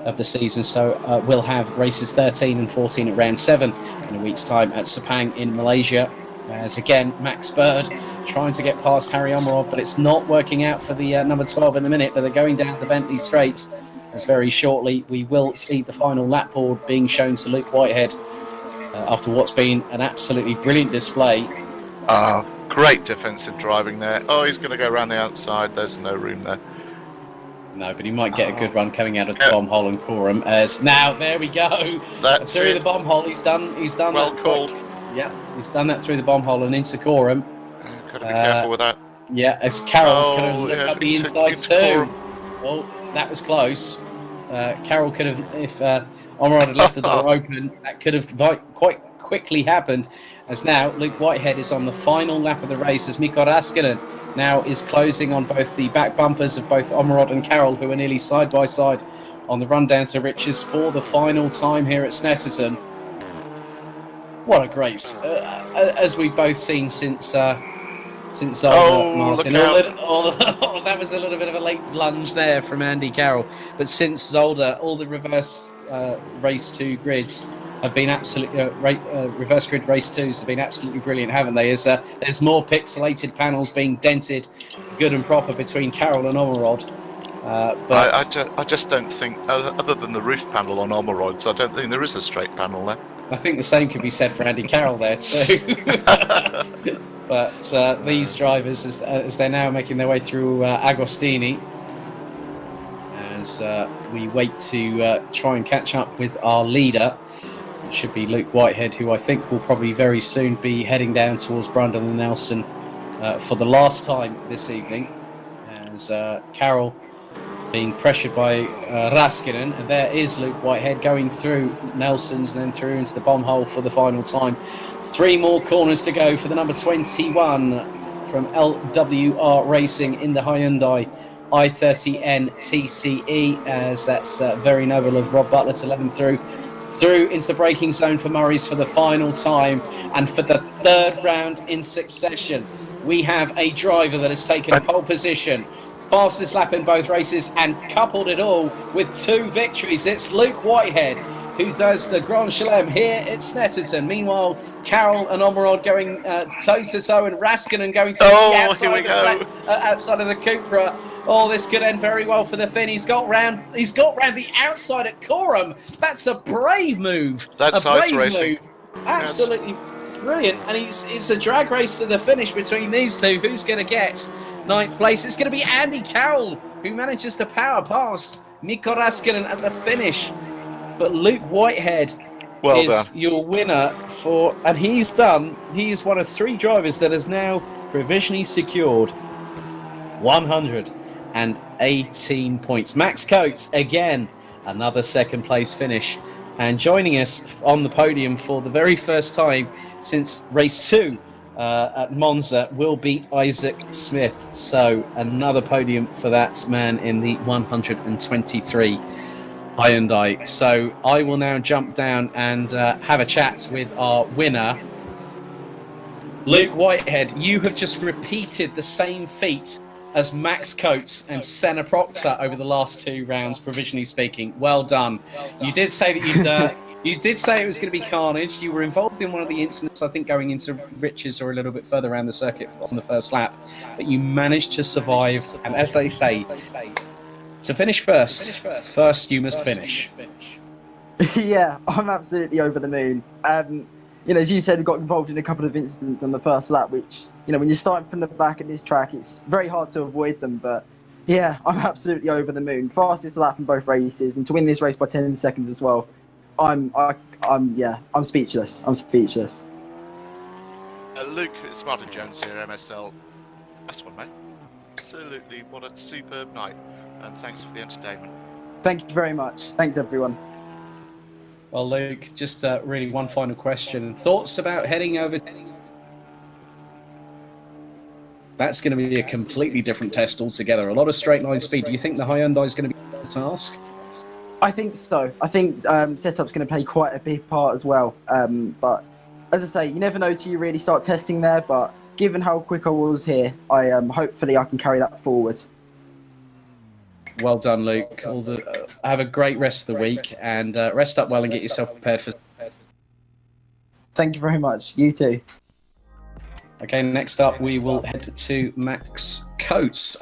of the season. So we'll have races 13 and 14 at round 7 in a week's time at Sepang in Malaysia. As again, Max Bird trying to get past Harry Omerod, but it's not working out for the number 12 in the minute. But they're going down the Bentley Straights, as very shortly we will see the final lap board being shown to Luke Whitehead after what's been an absolutely brilliant display. Great defensive driving there. Oh, he's going to go around the outside. There's no room there. No, but he might get a good run coming out of the bomb hole and Coram. As now, there we go. That's through it. The bomb hole. He's done. Well that called. Yeah, he's done that through the bomb hole and into Coram. Got to be careful with that. Yeah, as Carroll's going to look up the inside too. Coram. Oh, that was close. Carroll could have, if Omerod had left the door open, that could have quite quickly happened. As now Luke Whitehead is on the final lap of the race as Mikko Raskinen now is closing on both the back bumpers of both Omerod and Carroll, who are nearly side by side on the run down to Riches for the final time here at Snetterton. What a grace, as we've both seen since Zolder, Martin. That was a little bit of a late lunge there from Andy Carroll. But since Zolder, all the reverse race 2 grids have been absolutely reverse grid race 2s have been absolutely brilliant, haven't they? There's more pixelated panels being dented, good and proper between Carroll and Omerod. But I just don't think, other than the roof panel on Omerod's, I don't think there is a straight panel there. I think the same could be said for Andy Carroll there too. But these drivers, as they're now making their way through Agostini, as we wait to try and catch up with our leader, it should be Luke Whitehead, who I think will probably very soon be heading down towards Brundle and Nelson for the last time this evening, as Carroll being pressured by Raskinen, and there is Luke Whitehead going through Nelson's and then through into the bomb hole for the final time. 3 more corners to go for the number 21 from LWR Racing in the Hyundai i30N TCE, as that's very noble of Rob Butler to let him through into the braking zone for Murray's for the final time. And for the 3rd round in succession, we have a driver that has taken pole position, fastest lap in both races, and coupled it all with 2 victories. It's Luke Whitehead who does the Grand Chelem here at Snetterton. Meanwhile, Carroll and Omerod going toe-to-toe, and Raskinen going to the outside of the Cupra. Oh, this could end very well for the Finn. He's got round the outside at Coram. That's a brave move. That's nice racing. Absolutely brilliant. And it's a drag race to the finish between these two. Who's going to get 9th place? It's going to be Andy Carroll, who manages to power past Mikko Raskinen at the finish. But Luke Whitehead is your winner and he is one of 3 drivers that has now provisionally secured 118 points. Max Coates, again, another 2nd place finish. And joining us on the podium for the very first time since race 2 at Monza will be Isaac Smith. So another podium for that man in the 123 Hyundai. So I will now jump down and have a chat with our winner. Luke Whitehead, you have just repeated the same feat as Max Coates and Senna Proctor over the last 2 rounds, provisionally speaking. Well done. You did say that You did say it was going to be carnage. You were involved in one of the incidents, I think, going into Rich's or a little bit further around the circuit on the first lap, but you managed to survive. And as they say, to finish first you must finish. Yeah, I'm absolutely over the moon. As you said, we got involved in a couple of incidents on the first lap, which, when you're starting from the back at this track, it's very hard to avoid them. But yeah, I'm absolutely over the moon. Fastest lap in both races, and to win this race by 10 seconds as well. I'm speechless. I'm speechless. Luke, Smarter Jones here, MSL. That's one, mate. Absolutely, what a superb night, and thanks for the entertainment. Thank you very much. Thanks, everyone. Well, Luke, just really one final question. Thoughts about heading over? That's going to be a completely different test altogether. A lot of straight line speed. Do you think the Hyundai is going to be the task? I think so. I think setup's going to play quite a big part as well. But as I say, you never know till you really start testing there. But given how quick I was here, hopefully I can carry that forward. Well done, Luke. Have a great rest of the week, and rest up well and get yourself prepared for. Thank you very much. You too. Okay, next up we will head to Max Coates.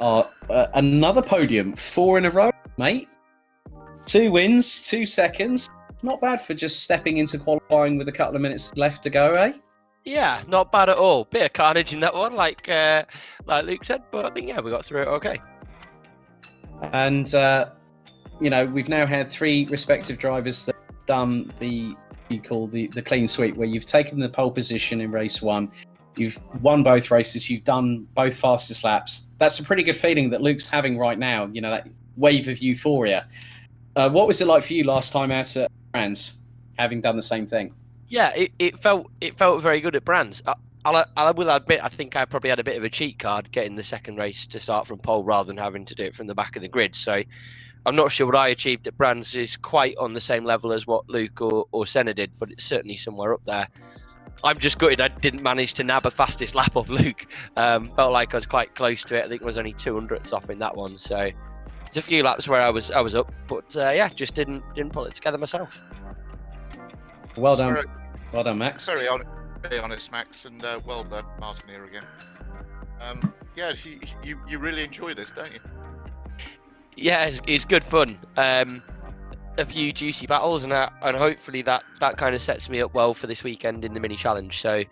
Another podium, 4 in a row, mate. 2 wins, 2 seconds. Not bad for just stepping into qualifying with a couple of minutes left to go, eh? Yeah, not bad at all. Bit of carnage in that one, like Luke said, but I think we got through it okay. And we've now had 3 respective drivers that have done the clean sweep, where you've taken the pole position in race 1, you've won both races, you've done both fastest laps. That's a pretty good feeling that Luke's having right now. That wave of euphoria. What was it like for you last time out at Brands, having done the same thing? Yeah, it felt very good at Brands. I will admit, I think I probably had a bit of a cheat card getting the second race to start from pole rather than having to do it from the back of the grid. So I'm not sure what I achieved at Brands is quite on the same level as what Luke or Senna did, but it's certainly somewhere up there. I'm just gutted I didn't manage to nab a fastest lap of Luke. Felt like I was quite close to it. I think it was only 200ths off in that one. So there's a few laps where I was up, but just didn't pull it together myself. Well done, Max. Very honest, Max, and well done, Martin here again. You really enjoy this, don't you? Yeah, it's good fun. A few juicy battles, and hopefully that kind of sets me up well for this weekend in the mini challenge. So,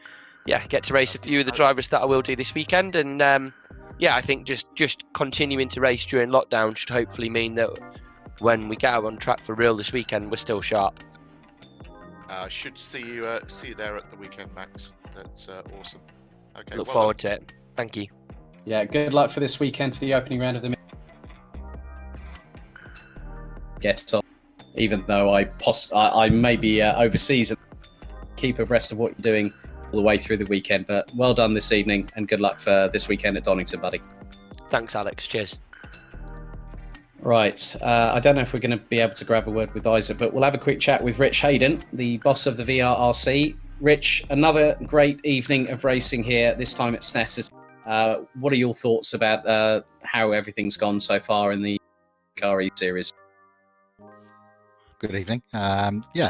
yeah, get to race a few of the drivers that I will do this weekend, and I think just continuing to race during lockdown should hopefully mean that when we get out on track for real this weekend, we're still sharp. Should see you there at the weekend, Max. That's awesome. Okay. Look forward to it. Thank you. Yeah, good luck for this weekend for the opening round of the. Get on, even though I may be overseas and keep abreast of what you're doing all the way through the weekend. But well done this evening, and good luck for this weekend at Donington, buddy. Thanks, Alex. Cheers. Right, I don't know if we're going to be able to grab a word with Isaac, but we'll have a quick chat with Rich Hayden, the boss of the VRRC. Rich, another great evening of racing here, this time at Snetterton. What are your thoughts about how everything's gone so far in the car eSeries? Good evening.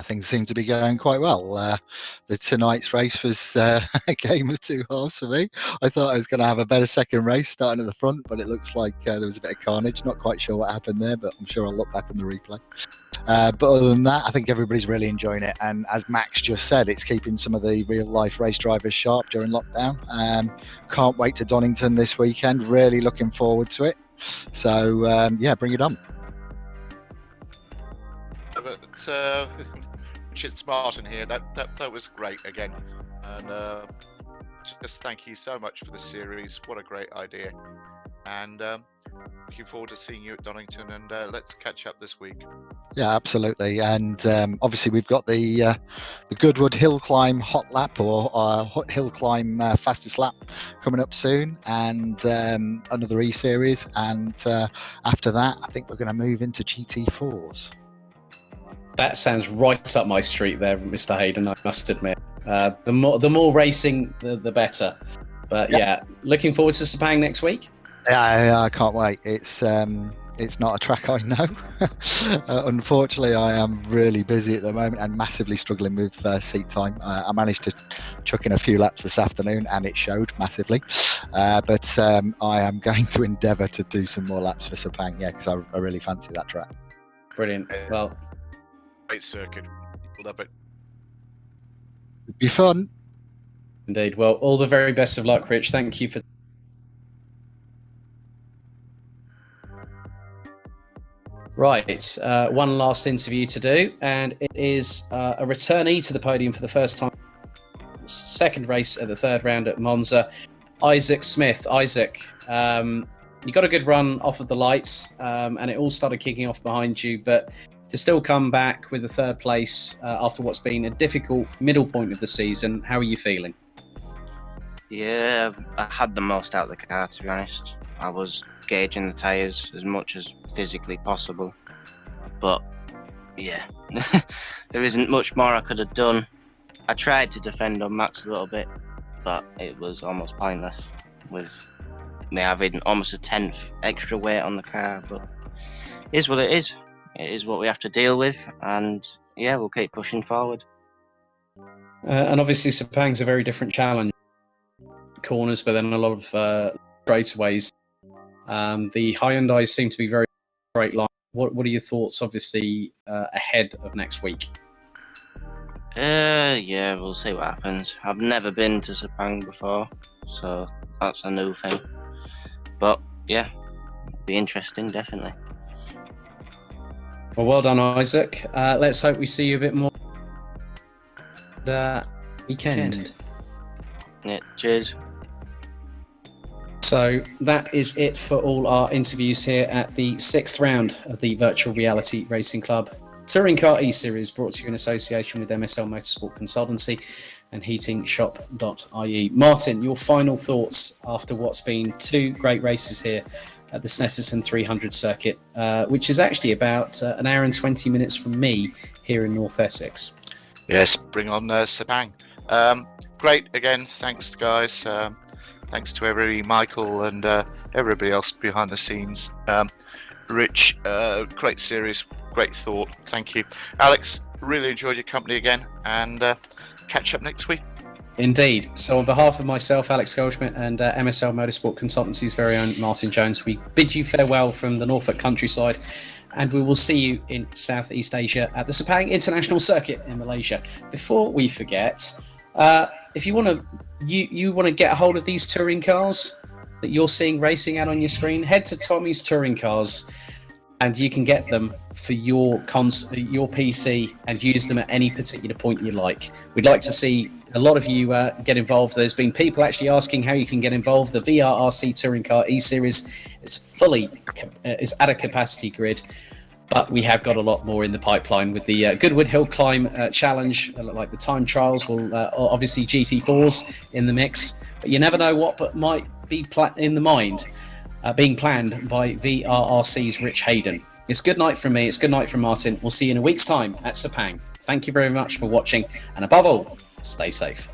Things seem to be going quite well. Tonight's race was a game of 2 halves for me. I thought I was going to have a better second race starting at the front, but it looks like there was a bit of carnage. Not quite sure what happened there, but I'm sure I'll look back on the replay. But other than that, I think everybody's really enjoying it. And as Max just said, it's keeping some of the real-life race drivers sharp during lockdown. Can't wait to Donington this weekend. Really looking forward to it. So, bring it on. But Richard Martin here, that was great again, and just thank you so much for the series. What a great idea, and looking forward to seeing you at Donington, and let's catch up this week. Yeah, absolutely, and obviously we've got the Goodwood Hill Climb Hot Lap or Hill Climb Fastest Lap coming up soon, and another E-Series, and after that I think we're going to move into GT4s. That sounds right up my street there, Mr. Hayden, I must admit. The more racing, the better. But yeah, looking forward to Sepang next week. Yeah, I can't wait. It's It's not a track I know. Unfortunately, I am really busy at the moment and massively struggling with seat time. I managed to chuck in a few laps this afternoon and it showed massively. But I am going to endeavour to do some more laps for Sepang, because I really fancy that track. Brilliant. Well, Great circuit. Love it. It'd be fun. indeed. Well, all the very best of luck, Rich. Thank you for. Right, one last interview to do, and it is a returnee to the podium for the first time. Second race at the third round at Monza, Isaac Smith. Isaac, you got a good run off of the lights, and it all started kicking off behind you, but to still come back with a third place after what's been a difficult middle point of the season, how are you feeling? Yeah, I had the most out of the car, to be honest. I was gauging the tyres as much as physically possible, but yeah, there isn't much more I could have done. I tried to defend on Max a little bit, but it was almost pointless with me having almost a tenth extra weight on the car, but it is what it is. It is what we have to deal with, and yeah, we'll keep pushing forward. And obviously Sepang's a very different challenge. Corners, but then a lot of straightaways. The Hyundais seem to be very straight line. What are your thoughts, obviously, ahead of next week? Yeah, we'll see what happens. I've never been to Sepang before, so that's a new thing. But yeah, be interesting, definitely. Well done, Isaac. Let's hope we see you a bit more weekend. Yeah, cheers. So that is it for all our interviews here at the 6th round of the Virtual Reality Racing Club Touring Car eSeries, brought to you in association with MSL Motorsport Consultancy and heatingshop.ie. Martin, your final thoughts after what's been 2 great races here at the Snetterton 300 circuit, which is actually about an hour and 20 minutes from me here in North Essex. Yes, bring on Sepang. Great again. Thanks, guys. Thanks to everybody, Michael, and everybody else behind the scenes. Rich, great series, great thought. Thank you. Alex, really enjoyed your company again, and catch up next week. Indeed. So on behalf of myself, Alex Goldschmidt, and MSL Motorsport Consultancy's very own Martin Jones, we bid you farewell from the Norfolk countryside, and we will see you in Southeast Asia at the Sepang International Circuit in Malaysia. Before we forget, if you want to get a hold of these touring cars that you're seeing racing out on your screen, head to Tommy's Touring Cars, and you can get them for your PC and use them at any particular point you like. We'd like to see a lot of you get involved. There's been people actually asking how you can get involved. The VRRC Touring Car eSeries is at a capacity grid, but we have got a lot more in the pipeline with the Goodwood Hill Climb Challenge, like the time trials. Will obviously GT4s in the mix, but you never know what might be being planned by VRRC's Rich Hayden. It's good night from me. It's good night from Martin. We'll see you in a week's time at Sepang. Thank you very much for watching, and above all, stay safe.